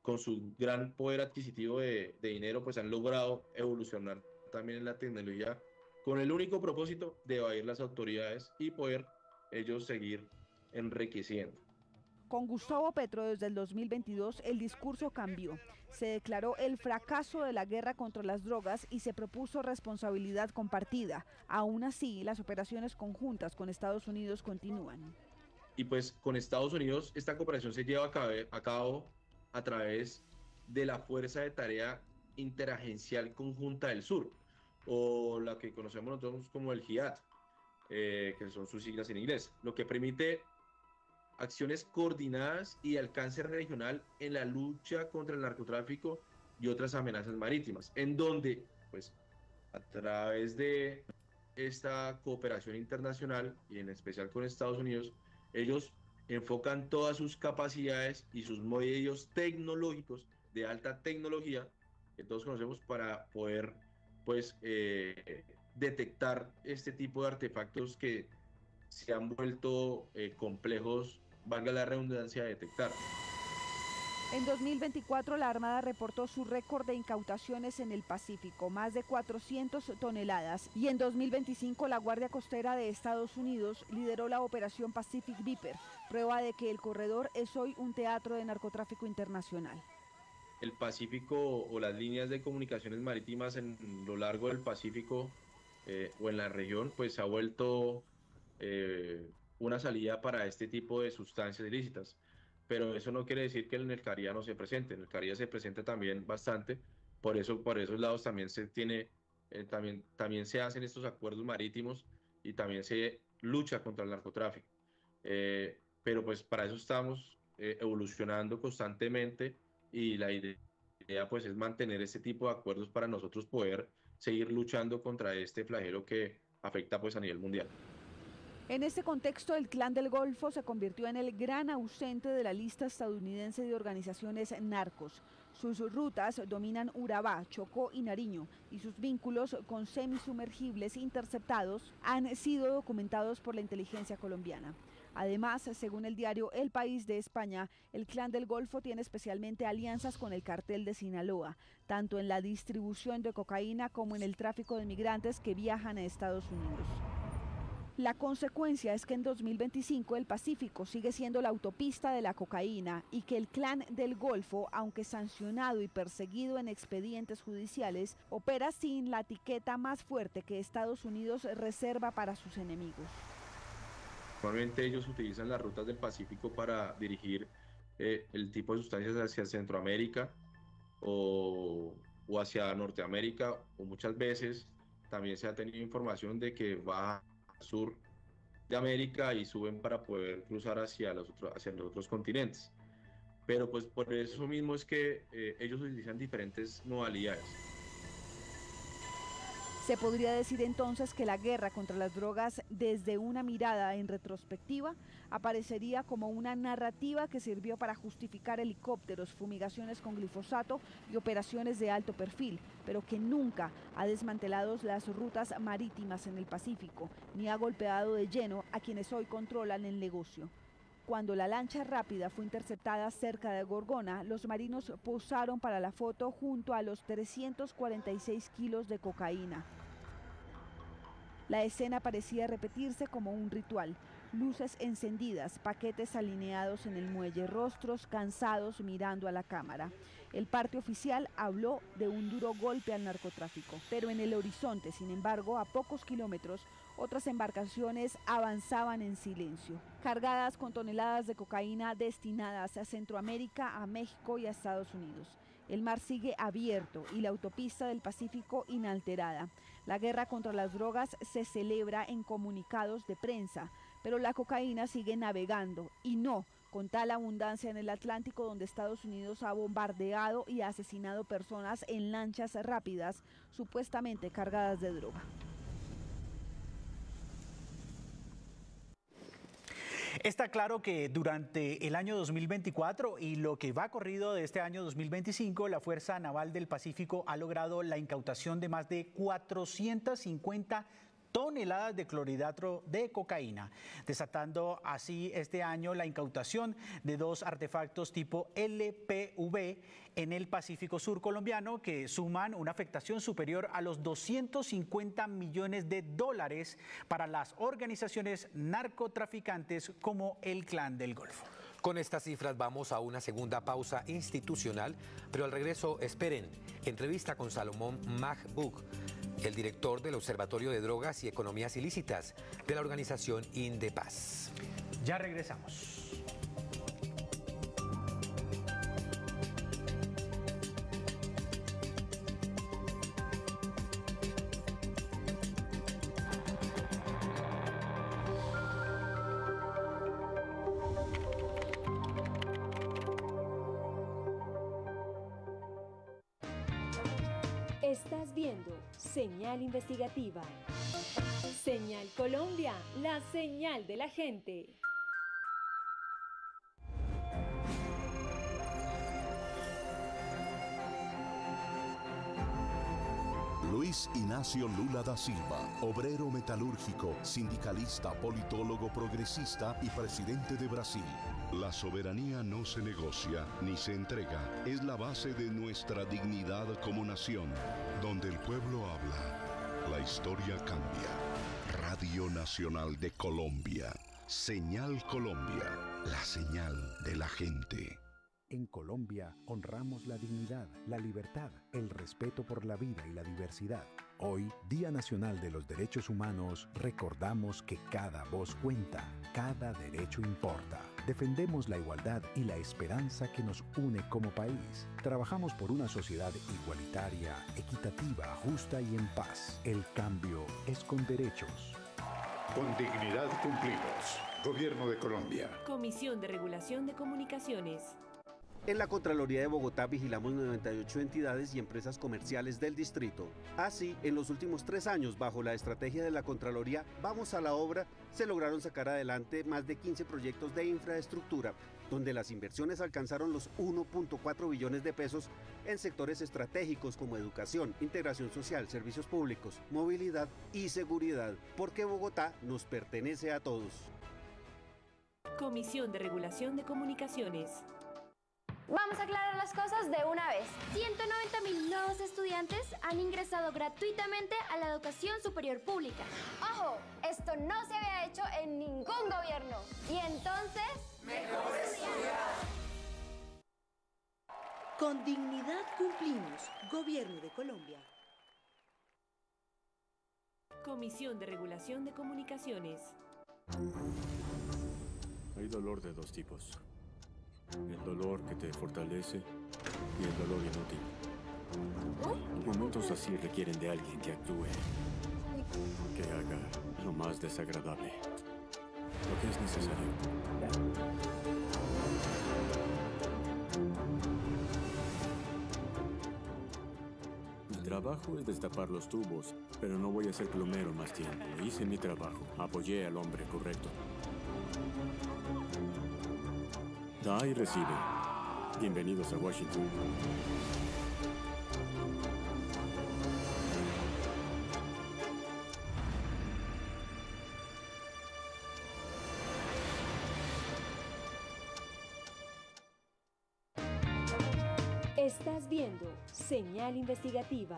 con su gran poder adquisitivo de dinero, pues han logrado evolucionar también en la tecnología con el único propósito de evadir las autoridades y poder ellos seguir enriqueciendo. Con Gustavo Petro desde el 2022 el discurso cambió. Se declaró el fracaso de la guerra contra las drogas y se propuso responsabilidad compartida. Aún así, las operaciones conjuntas con Estados Unidos continúan. Y pues con Estados Unidos esta cooperación se lleva a cabo a través de la Fuerza de Tarea Interagencial Conjunta del Sur, o la que conocemos nosotros como el JIAD, que son sus siglas en inglés, lo que permite acciones coordinadas y de alcance regional en la lucha contra el narcotráfico y otras amenazas marítimas, en donde, pues, a través de esta cooperación internacional y en especial con Estados Unidos, ellos enfocan todas sus capacidades y sus medios tecnológicos de alta tecnología que todos conocemos para poder, pues, detectar este tipo de artefactos que se han vuelto complejos, valga la redundancia, de detectar. En 2024 la Armada reportó su récord de incautaciones en el Pacífico, más de 400 toneladas, y en 2025 la Guardia Costera de Estados Unidos lideró la operación Pacific Viper, prueba de que el corredor es hoy un teatro de narcotráfico internacional. El Pacífico o las líneas de comunicaciones marítimas en lo largo del Pacífico o en la región, pues se ha vuelto una salida para este tipo de sustancias ilícitas, pero eso no quiere decir que en el Caribe no se presente. En el Caribe se presenta también bastante, por esos lados también se tiene, también se hacen estos acuerdos marítimos y también se lucha contra el narcotráfico, pero pues para eso estamos evolucionando constantemente y la idea pues es mantener este tipo de acuerdos para nosotros poder seguir luchando contra este flagelo que afecta pues a nivel mundial. En este contexto, el Clan del Golfo se convirtió en el gran ausente de la lista estadounidense de organizaciones narcos. Sus rutas dominan Urabá, Chocó y Nariño, y sus vínculos con semisumergibles interceptados han sido documentados por la inteligencia colombiana. Además, según el diario El País de España, el Clan del Golfo tiene especialmente alianzas con el cartel de Sinaloa, tanto en la distribución de cocaína como en el tráfico de migrantes que viajan a Estados Unidos. La consecuencia es que en 2025 el Pacífico sigue siendo la autopista de la cocaína y que el Clan del Golfo, aunque sancionado y perseguido en expedientes judiciales, opera sin la etiqueta más fuerte que Estados Unidos reserva para sus enemigos. Normalmente ellos utilizan las rutas del Pacífico para dirigir el tipo de sustancias hacia Centroamérica o hacia Norteamérica, o muchas veces también se ha tenido información de que va sur de América y suben para poder cruzar hacia los otros continentes. Pero pues por eso mismo es que ellos utilizan diferentes modalidades. Se podría decir entonces que la guerra contra las drogas, desde una mirada en retrospectiva, aparecería como una narrativa que sirvió para justificar helicópteros, fumigaciones con glifosato y operaciones de alto perfil, pero que nunca ha desmantelado las rutas marítimas en el Pacífico, ni ha golpeado de lleno a quienes hoy controlan el negocio. Cuando la lancha rápida fue interceptada cerca de Gorgona, los marinos posaron para la foto junto a los 346 kilos de cocaína. La escena parecía repetirse como un ritual. Luces encendidas, paquetes alineados en el muelle, rostros cansados mirando a la cámara. El parte oficial habló de un duro golpe al narcotráfico, pero en el horizonte, sin embargo, a pocos kilómetros, otras embarcaciones avanzaban en silencio, cargadas con toneladas de cocaína destinadas a Centroamérica, a México y a Estados Unidos. El mar sigue abierto y la autopista del Pacífico inalterada. La guerra contra las drogas se celebra en comunicados de prensa, pero la cocaína sigue navegando y no con tal abundancia en el Atlántico, donde Estados Unidos ha bombardeado y asesinado personas en lanchas rápidas supuestamente cargadas de droga. Está claro que durante el año 2024 y lo que va corrido de este año 2025, la Fuerza Naval del Pacífico ha logrado la incautación de más de 450 toneladas de clorhidrato de cocaína, desatando así este año la incautación de 2 artefactos tipo LPV en el Pacífico Sur colombiano que suman una afectación superior a los 250 millones de dólares para las organizaciones narcotraficantes como el Clan del Golfo. Con estas cifras vamos a una segunda pausa institucional, pero al regreso esperen, entrevista con Salomón Mahboub, el director del Observatorio de Drogas y Economías Ilícitas de la organización Indepaz. Ya regresamos. Estás viendo Señal Investigativa. Señal Colombia, la señal de la gente. Luis Inácio Lula da Silva, obrero metalúrgico, sindicalista, politólogo progresista y presidente de Brasil. La soberanía no se negocia ni se entrega. Es la base de nuestra dignidad como nación. Donde el pueblo habla, la historia cambia. Radio Nacional de Colombia. Señal Colombia, la señal de la gente. En Colombia honramos la dignidad, la libertad, el respeto por la vida y la diversidad. Hoy, Día Nacional de los Derechos Humanos, recordamos que cada voz cuenta, cada derecho importa. Defendemos la igualdad y la esperanza que nos une como país. Trabajamos por una sociedad igualitaria, equitativa, justa y en paz. El cambio es con derechos. Con dignidad cumplimos. Gobierno de Colombia. Comisión de Regulación de Comunicaciones. En la Contraloría de Bogotá vigilamos 98 entidades y empresas comerciales del distrito. Así, en los últimos 3 años, bajo la estrategia de la Contraloría Vamos a la Obra, se lograron sacar adelante más de 15 proyectos de infraestructura, donde las inversiones alcanzaron los 1.4 billones de pesos en sectores estratégicos como educación, integración social, servicios públicos, movilidad y seguridad, porque Bogotá nos pertenece a todos. Comisión de Regulación de Comunicaciones. Vamos a aclarar las cosas de una vez. 190.000 nuevos estudiantes han ingresado gratuitamente a la educación superior pública. ¡Ojo! Esto no se había hecho en ningún gobierno. Y entonces... ¡mejor estudiar! Con dignidad cumplimos. Gobierno de Colombia. Comisión de Regulación de Comunicaciones. Hay dolor de dos tipos. El dolor que te fortalece y el dolor inútil. Momentos así requieren de alguien que actúe, que haga lo más desagradable, lo que es necesario. Mi trabajo es destapar los tubos, pero no voy a ser plomero más tiempo. Hice mi trabajo, apoyé al hombre correcto. Da y recibe. Bienvenidos a Washington. Estás viendo Señal Investigativa.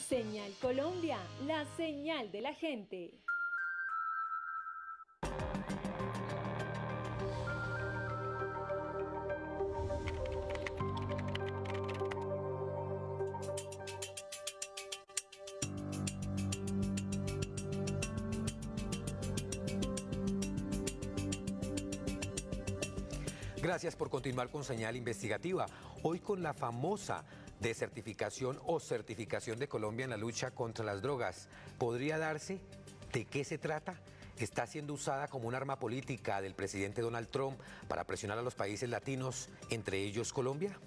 Señal Colombia, la señal de la gente. Gracias por continuar con Señal Investigativa. Hoy con la famosa desertificación o certificación de Colombia en la lucha contra las drogas. ¿Podría darse? ¿De qué se trata? ¿Está siendo usada como un arma política del presidente Donald Trump para presionar a los países latinos, entre ellos Colombia?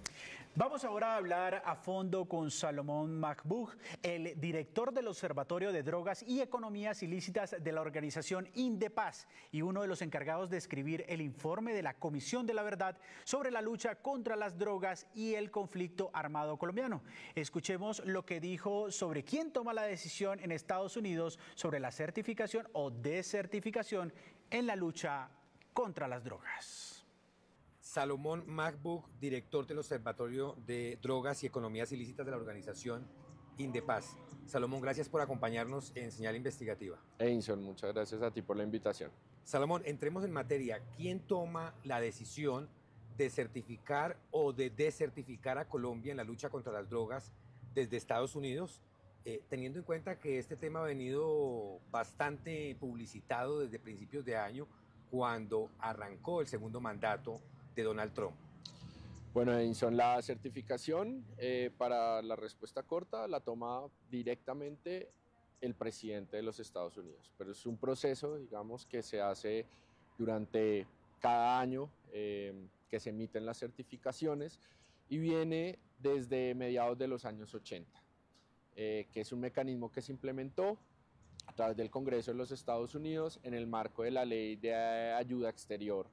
Vamos ahora a hablar a fondo con Salomón Macbug, el director del Observatorio de Drogas y Economías Ilícitas de la organización Indepaz y uno de los encargados de escribir el informe de la Comisión de la Verdad sobre la lucha contra las drogas y el conflicto armado colombiano. Escuchemos lo que dijo sobre quién toma la decisión en Estados Unidos sobre la certificación o desertificación en la lucha contra las drogas. Salomón Macbug, director del Observatorio de Drogas y Economías Ilícitas de la organización Indepaz. Salomón, gracias por acompañarnos en Señal Investigativa. Edinson, muchas gracias a ti por la invitación. Salomón, entremos en materia. ¿Quién toma la decisión de certificar o de desertificar a Colombia en la lucha contra las drogas desde Estados Unidos? Teniendo en cuenta que este tema ha venido bastante publicitado desde principios de año, cuando arrancó el segundo mandato de Donald Trump. Bueno, Edinson, la certificación para la respuesta corta la toma directamente el presidente de los Estados Unidos, pero es un proceso, digamos, que se hace durante cada año que se emiten las certificaciones y viene desde mediados de los años 80, que es un mecanismo que se implementó a través del Congreso de los Estados Unidos en el marco de la Ley de Ayuda Exterior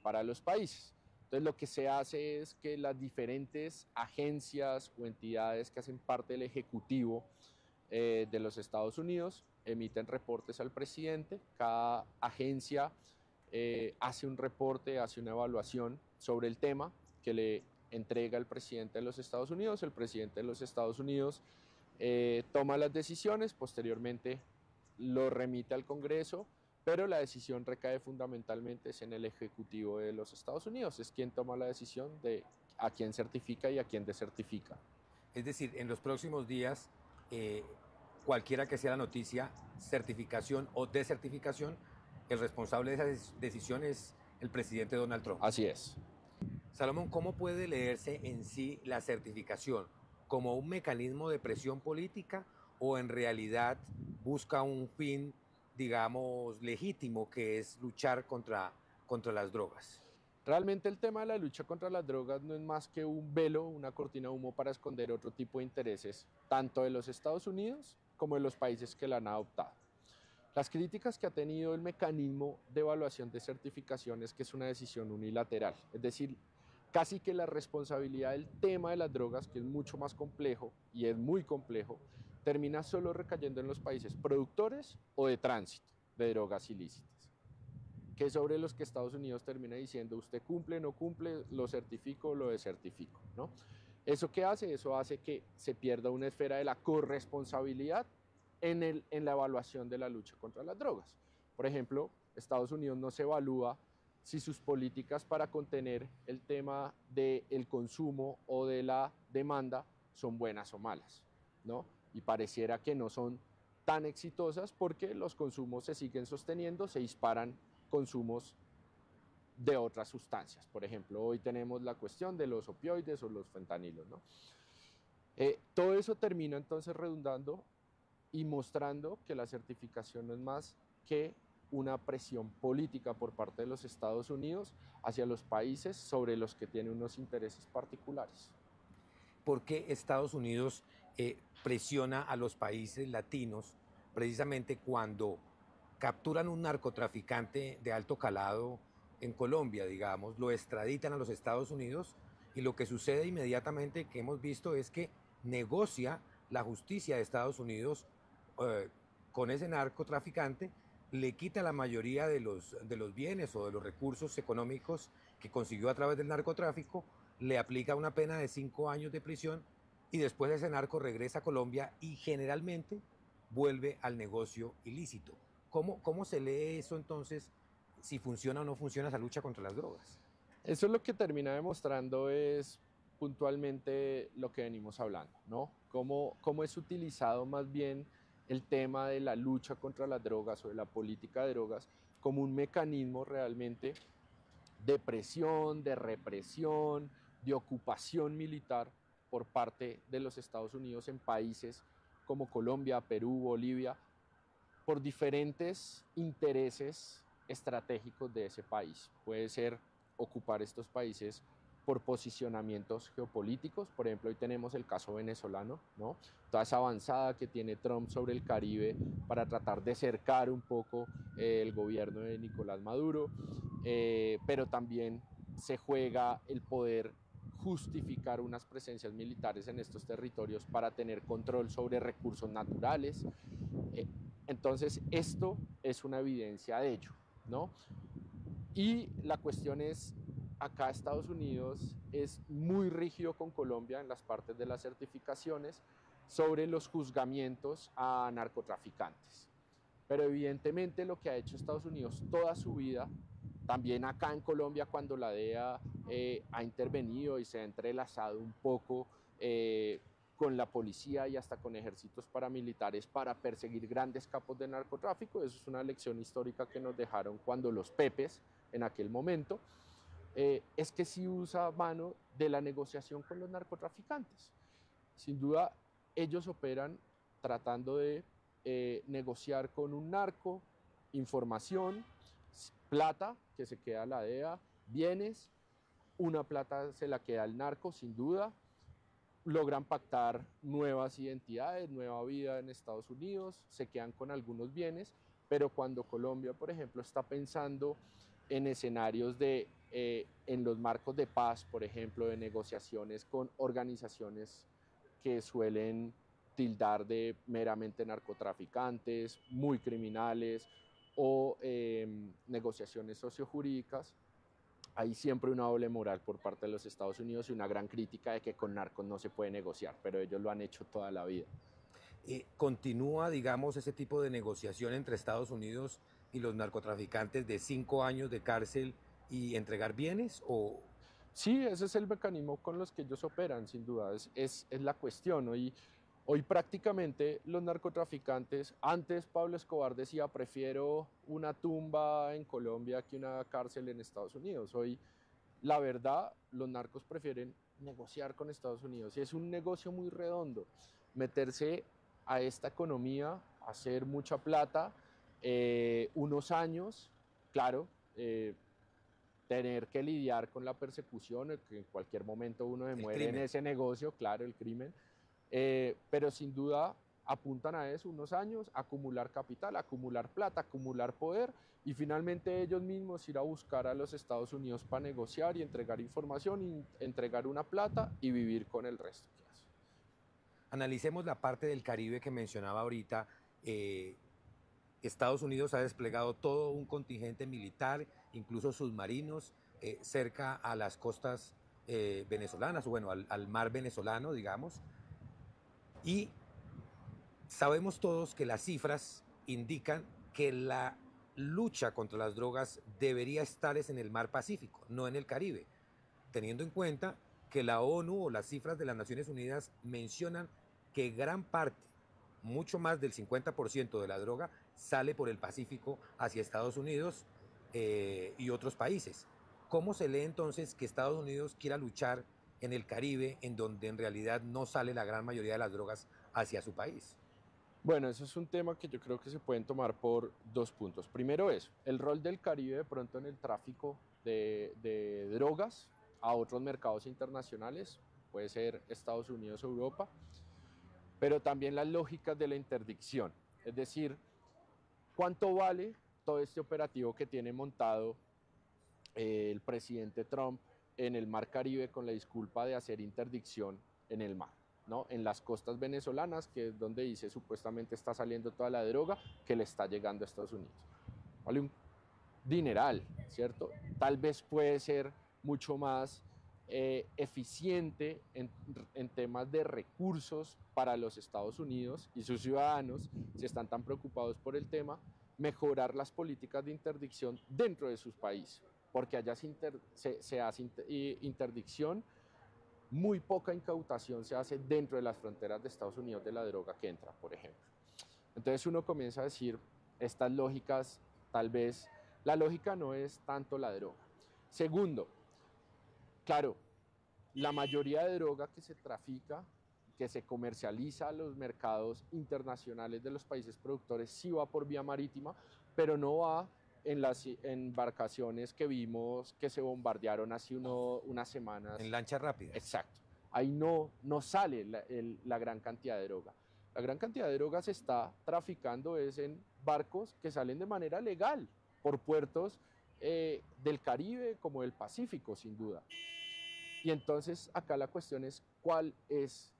para los países. Entonces lo que se hace es que las diferentes agencias o entidades que hacen parte del Ejecutivo de los Estados Unidos emiten reportes al presidente. Cada agencia hace un reporte, hace una evaluación sobre el tema que le entrega el presidente de los Estados Unidos. El presidente de los Estados Unidos toma las decisiones, posteriormente lo remite al Congreso, pero la decisión recae fundamentalmente en el Ejecutivo de los Estados Unidos. Es quien toma la decisión de a quién certifica y a quién desertifica. Es decir, en los próximos días, cualquiera que sea la noticia, certificación o desertificación, el responsable de esa decisión es el presidente Donald Trump. Así es. Salomón, ¿cómo puede leerse en sí la certificación? ¿Como un mecanismo de presión política o en realidad busca un fin, digamos, legítimo, que es luchar contra las drogas? Realmente el tema de la lucha contra las drogas no es más que un velo, una cortina de humo para esconder otro tipo de intereses, tanto de los Estados Unidos como de los países que la han adoptado. Las críticas que ha tenido el mecanismo de evaluación de certificación es que es una decisión unilateral, es decir, casi que la responsabilidad del tema de las drogas, que es mucho más complejo y es muy complejo, termina solo recayendo en los países productores o de tránsito de drogas ilícitas. que sobre los que Estados Unidos termina diciendo, usted cumple, no cumple, lo certifico, lo desertifico, ¿no? ¿Eso qué hace? Eso hace que se pierda una esfera de la corresponsabilidad en la evaluación de la lucha contra las drogas. Por ejemplo, Estados Unidos no se evalúa si sus políticas para contener el tema del consumo o de la demanda son buenas o malas, ¿no? Y pareciera que no son tan exitosas porque los consumos se siguen sosteniendo, se disparan consumos de otras sustancias. Por ejemplo, hoy tenemos la cuestión de los opioides o los fentanilos, ¿no? Todo eso termina entonces redundando y mostrando que la certificación no es más que una presión política por parte de los Estados Unidos hacia los países sobre los que tiene unos intereses particulares. ¿Por qué Estados Unidos presiona a los países latinos precisamente cuando capturan un narcotraficante de alto calado en Colombia, digamos, lo extraditan a los Estados Unidos y lo que sucede inmediatamente que hemos visto es que negocia la justicia de Estados Unidos con ese narcotraficante, le quita la mayoría de los bienes o de los recursos económicos que consiguió a través del narcotráfico, le aplica una pena de 5 años de prisión y después ese narco regresa a Colombia y generalmente vuelve al negocio ilícito. ¿Cómo se lee eso entonces, si funciona o no funciona esa lucha contra las drogas? Eso es lo que termina demostrando es puntualmente lo que venimos hablando, ¿no? Cómo es utilizado más bien el tema de la lucha contra las drogas o de la política de drogas como un mecanismo realmente de presión, de represión, de ocupación militar por parte de los Estados Unidos en países como Colombia, Perú, Bolivia, por diferentes intereses estratégicos de ese país. Puede ser ocupar estos países por posicionamientos geopolíticos, por ejemplo, hoy tenemos el caso venezolano, ¿no? Toda esa avanzada que tiene Trump sobre el Caribe para tratar de cercar un poco el gobierno de Nicolás Maduro, pero también se juega el poder justificar unas presencias militares en estos territorios para tener control sobre recursos naturales. Entonces, esto es una evidencia de ello, ¿no? Y la cuestión es, acá Estados Unidos es muy rígido con Colombia en las partes de las certificaciones sobre los juzgamientos a narcotraficantes. Pero evidentemente lo que ha hecho Estados Unidos toda su vida, también acá en Colombia cuando la DEA ha intervenido y se ha entrelazado un poco con la policía y hasta con ejércitos paramilitares para perseguir grandes capos de narcotráfico. Eso es una lección histórica que nos dejaron cuando los Pepes en aquel momento, es que sí usa mano de la negociación con los narcotraficantes. Sin duda, ellos operan tratando de negociar con un narco, información, plata que se queda a la DEA, bienes, una plata se la queda al narco sin duda, logran pactar nuevas identidades, nueva vida en Estados Unidos, se quedan con algunos bienes, pero cuando Colombia, por ejemplo, está pensando en escenarios en los marcos de paz, por ejemplo, de negociaciones con organizaciones que suelen tildar de meramente narcotraficantes, muy criminales o negociaciones sociojurídicas, hay siempre una doble moral por parte de los Estados Unidos y una gran crítica de que con narcos no se puede negociar, pero ellos lo han hecho toda la vida. ¿Continúa, digamos, ese tipo de negociación entre Estados Unidos y los narcotraficantes de 5 años de cárcel y entregar bienes? ¿O? Sí, ese es el mecanismo con los que ellos operan, sin duda, es la cuestión. Hoy prácticamente los narcotraficantes, antes Pablo Escobar decía, prefiero una tumba en Colombia que una cárcel en Estados Unidos. Hoy, la verdad, los narcos prefieren negociar con Estados Unidos y es un negocio muy redondo, meterse a esta economía, hacer mucha plata, unos años, claro, tener que lidiar con la persecución, que en cualquier momento uno se muere en ese negocio, claro, el crimen, pero sin duda apuntan a eso unos años, acumular capital, acumular plata, acumular poder y finalmente ellos mismos ir a buscar a los Estados Unidos para negociar y entregar información, y entregar una plata y vivir con el resto. Analicemos la parte del Caribe que mencionaba ahorita. Estados Unidos ha desplegado todo un contingente militar, incluso submarinos, cerca a las costas venezolanas, bueno, al mar venezolano, digamos. Y sabemos todos que las cifras indican que la lucha contra las drogas debería estar en el mar Pacífico, no en el Caribe, teniendo en cuenta que la ONU o las cifras de las Naciones Unidas mencionan que gran parte, mucho más del 50% de la droga sale por el Pacífico hacia Estados Unidos y otros países. ¿Cómo se lee entonces que Estados Unidos quiera luchar en el Caribe, en donde en realidad no sale la gran mayoría de las drogas hacia su país? Bueno, eso es un tema que yo creo que se pueden tomar por dos puntos. Primero es el rol del Caribe de pronto en el tráfico de drogas a otros mercados internacionales, puede ser Estados Unidos o Europa, pero también las lógicas de la interdicción, es decir, ¿cuánto vale todo este operativo que tiene montado el presidente Trump en el mar Caribe con la disculpa de hacer interdicción en el mar, ¿no? En las costas venezolanas, que es donde dice supuestamente está saliendo toda la droga que le está llegando a Estados Unidos? Vale un dineral, ¿cierto? Tal vez puede ser mucho más eficiente en temas de recursos para los Estados Unidos y sus ciudadanos, si están tan preocupados por el tema, mejorar las políticas de interdicción dentro de sus países, porque allá se hace interdicción, muy poca incautación se hace dentro de las fronteras de Estados Unidos de la droga que entra, por ejemplo. Entonces uno comienza a decir, estas lógicas, tal vez, la lógica no es tanto la droga. Segundo, claro, la mayoría de droga que se trafica, que se comercializa a los mercados internacionales de los países productores, sí va por vía marítima, pero no va en las embarcaciones que vimos que se bombardearon hace unas semanas. En lanchas rápidas. Exacto. Ahí no sale la gran cantidad de droga. La gran cantidad de droga se está traficando es en barcos que salen de manera legal por puertos del Caribe como del Pacífico, sin duda. Y entonces acá la cuestión es cuál es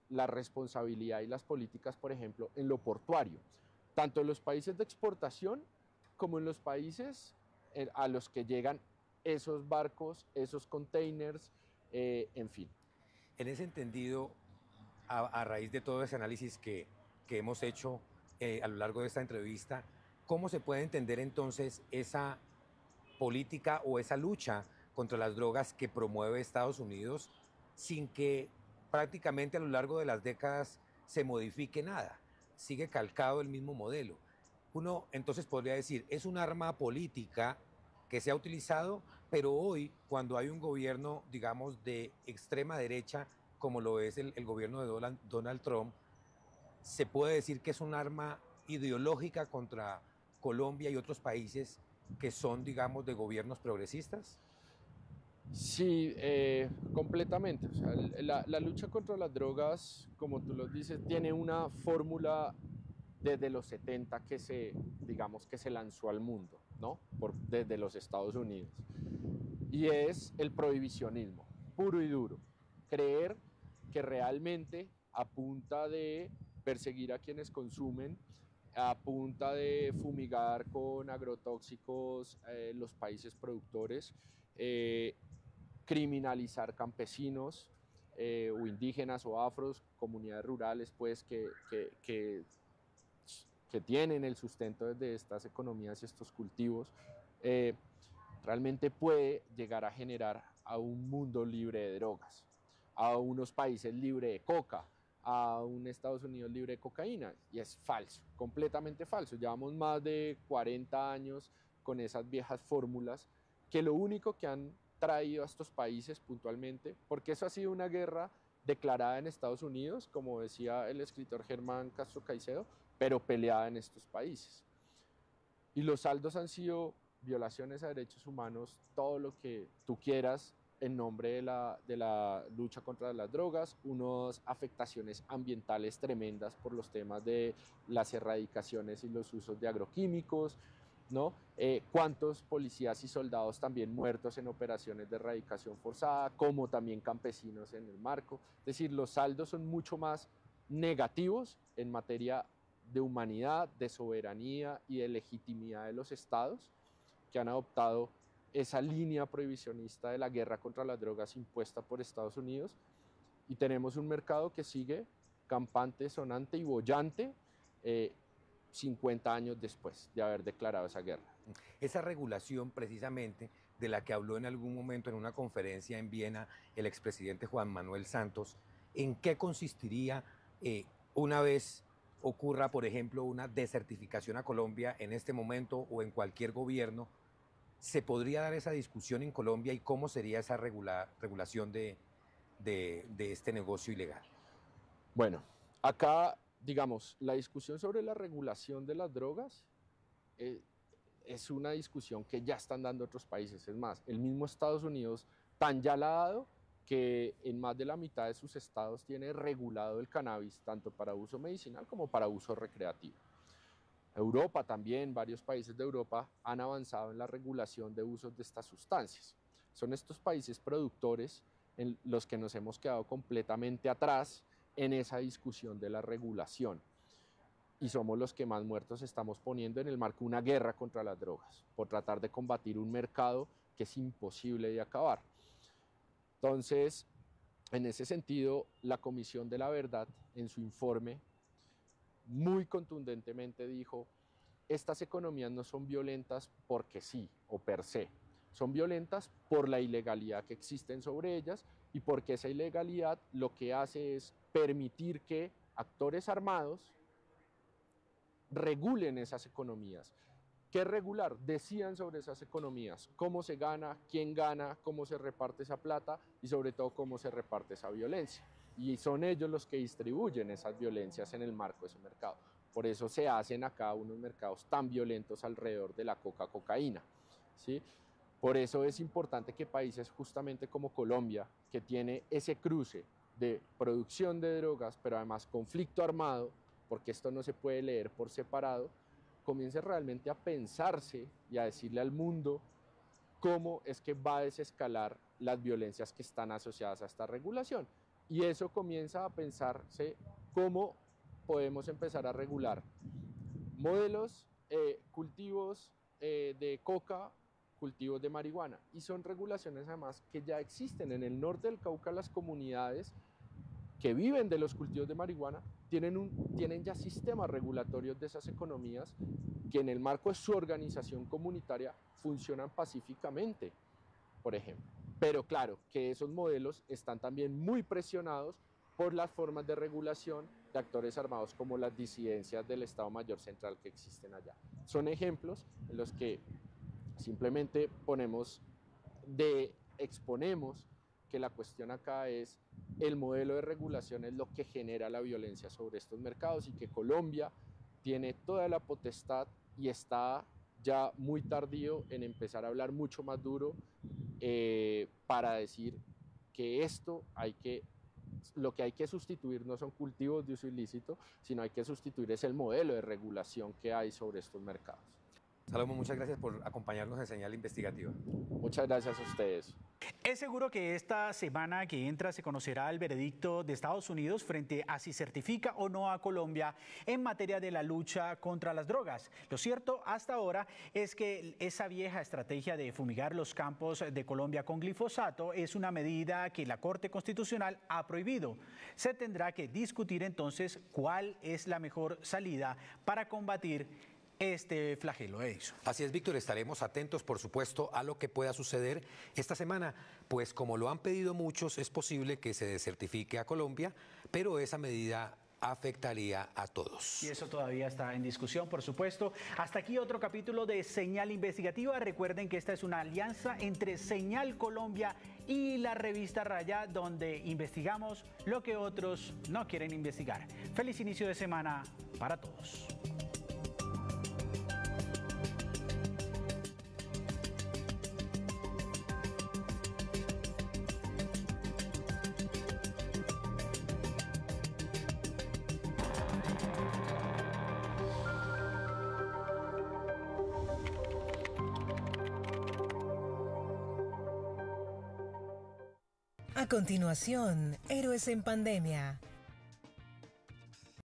la responsabilidad y las políticas, por ejemplo, en lo portuario, tanto en los países de exportación como en los países a los que llegan esos barcos, esos containers, en fin. En ese entendido, a raíz de todo ese análisis que hemos hecho a lo largo de esta entrevista, ¿cómo se puede entender entonces esa política o esa lucha contra las drogas que promueve Estados Unidos sin que prácticamente a lo largo de las décadas se modifique nada? Sigue calcado el mismo modelo. Uno entonces podría decir, es un arma política que se ha utilizado, pero hoy, cuando hay un gobierno, digamos, de extrema derecha, como lo es el gobierno de Donald Trump, se puede decir que es un arma ideológica contra Colombia y otros países que son, digamos, de gobiernos progresistas. Sí, completamente. O sea, la lucha contra las drogas, como tú lo dices, tiene una fórmula desde los 70 que se lanzó al mundo, ¿no? Desde los Estados Unidos. Y es el prohibicionismo, puro y duro. Creer que realmente a punta de perseguir a quienes consumen, a punta de fumigar con agrotóxicos los países productores, criminalizar campesinos o indígenas o afros, comunidades rurales, pues que tienen el sustento de estas economías y estos cultivos, realmente puede llegar a generar a un mundo libre de drogas, a unos países libres de coca, a un Estados Unidos libre de cocaína, y es falso, completamente falso. Llevamos más de 40 años con esas viejas fórmulas que lo único que han traído a estos países puntualmente, porque eso ha sido una guerra declarada en Estados Unidos, como decía el escritor Germán Castro Caicedo, pero peleada en estos países. Y los saldos han sido violaciones a derechos humanos, todo lo que tú quieras en nombre de la lucha contra las drogas, unas afectaciones ambientales tremendas por los temas de las erradicaciones y los usos de agroquímicos, ¿no? Cuántos policías y soldados también muertos en operaciones de erradicación forzada, como también campesinos en el marco. Es decir, los saldos son mucho más negativos en materia de humanidad, de soberanía y de legitimidad de los estados que han adoptado esa línea prohibicionista de la guerra contra las drogas impuesta por Estados Unidos, y tenemos un mercado que sigue campante, sonante y boyante 50 años después de haber declarado esa guerra. Esa regulación precisamente de la que habló en algún momento en una conferencia en Viena el expresidente Juan Manuel Santos, ¿en qué consistiría una vez ocurra, por ejemplo, una desertificación a Colombia en este momento o en cualquier gobierno? ¿Se podría dar esa discusión en Colombia y cómo sería esa regulación de este negocio ilegal? Bueno, acá, digamos, la discusión sobre la regulación de las drogas es una discusión que ya están dando otros países. Es más, el mismo Estados Unidos tan ya la ha dado que en más de la mitad de sus estados tiene regulado el cannabis, tanto para uso medicinal como para uso recreativo. Europa también, varios países de Europa han avanzado en la regulación de usos de estas sustancias. Son estos países productores en los que nos hemos quedado completamente atrás en esa discusión de la regulación. Y somos los que más muertos estamos poniendo en el marco de una guerra contra las drogas, por tratar de combatir un mercado que es imposible de acabar. Entonces, en ese sentido, la Comisión de la Verdad, en su informe, muy contundentemente dijo: estas economías no son violentas porque sí o per se, son violentas por la ilegalidad que existen sobre ellas y porque esa ilegalidad lo que hace es permitir que actores armados regulen esas economías. ¿Qué regular? Decidan sobre esas economías, cómo se gana, quién gana, cómo se reparte esa plata y sobre todo cómo se reparte esa violencia. Y son ellos los que distribuyen esas violencias en el marco de ese mercado. Por eso se hacen acá unos mercados tan violentos alrededor de la cocaína, ¿sí? Por eso es importante que países justamente como Colombia, que tiene ese cruce de producción de drogas, pero además conflicto armado, porque esto no se puede leer por separado, comience realmente a pensarse y a decirle al mundo cómo es que va a desescalar las violencias que están asociadas a esta regulación. Y eso comienza a pensarse cómo podemos empezar a regular modelos, cultivos de coca, cultivos de marihuana. Y son regulaciones además que ya existen. En el norte del Cauca las comunidades que viven de los cultivos de marihuana tienen ya sistemas regulatorios de esas economías que en el marco de su organización comunitaria funcionan pacíficamente, por ejemplo. Pero claro, que esos modelos están también muy presionados por las formas de regulación de actores armados como las disidencias del Estado Mayor Central que existen allá. Son ejemplos en los que simplemente exponemos que la cuestión acá es el modelo de regulación es lo que genera la violencia sobre estos mercados y que Colombia tiene toda la potestad y está ya muy tardío en empezar a hablar mucho más duro para decir que lo que hay que sustituir no son cultivos de uso ilícito, sino hay que sustituir es el modelo de regulación que hay sobre estos mercados. Salomón, muchas gracias por acompañarnos en Señal Investigativa. Muchas gracias a ustedes. Es seguro que esta semana que entra se conocerá el veredicto de Estados Unidos frente a si certifica o no a Colombia en materia de la lucha contra las drogas. Lo cierto hasta ahora es que esa vieja estrategia de fumigar los campos de Colombia con glifosato es una medida que la Corte Constitucional ha prohibido. Se tendrá que discutir entonces cuál es la mejor salida para combatir este flagelo. Así es, Víctor, estaremos atentos, por supuesto, a lo que pueda suceder esta semana, pues como lo han pedido muchos, es posible que se desertifique a Colombia, pero esa medida afectaría a todos. Y eso todavía está en discusión, por supuesto. Hasta aquí otro capítulo de Señal Investigativa. Recuerden que esta es una alianza entre Señal Colombia y la revista Raya, donde investigamos lo que otros no quieren investigar. Feliz inicio de semana para todos. A continuación, Héroes en Pandemia,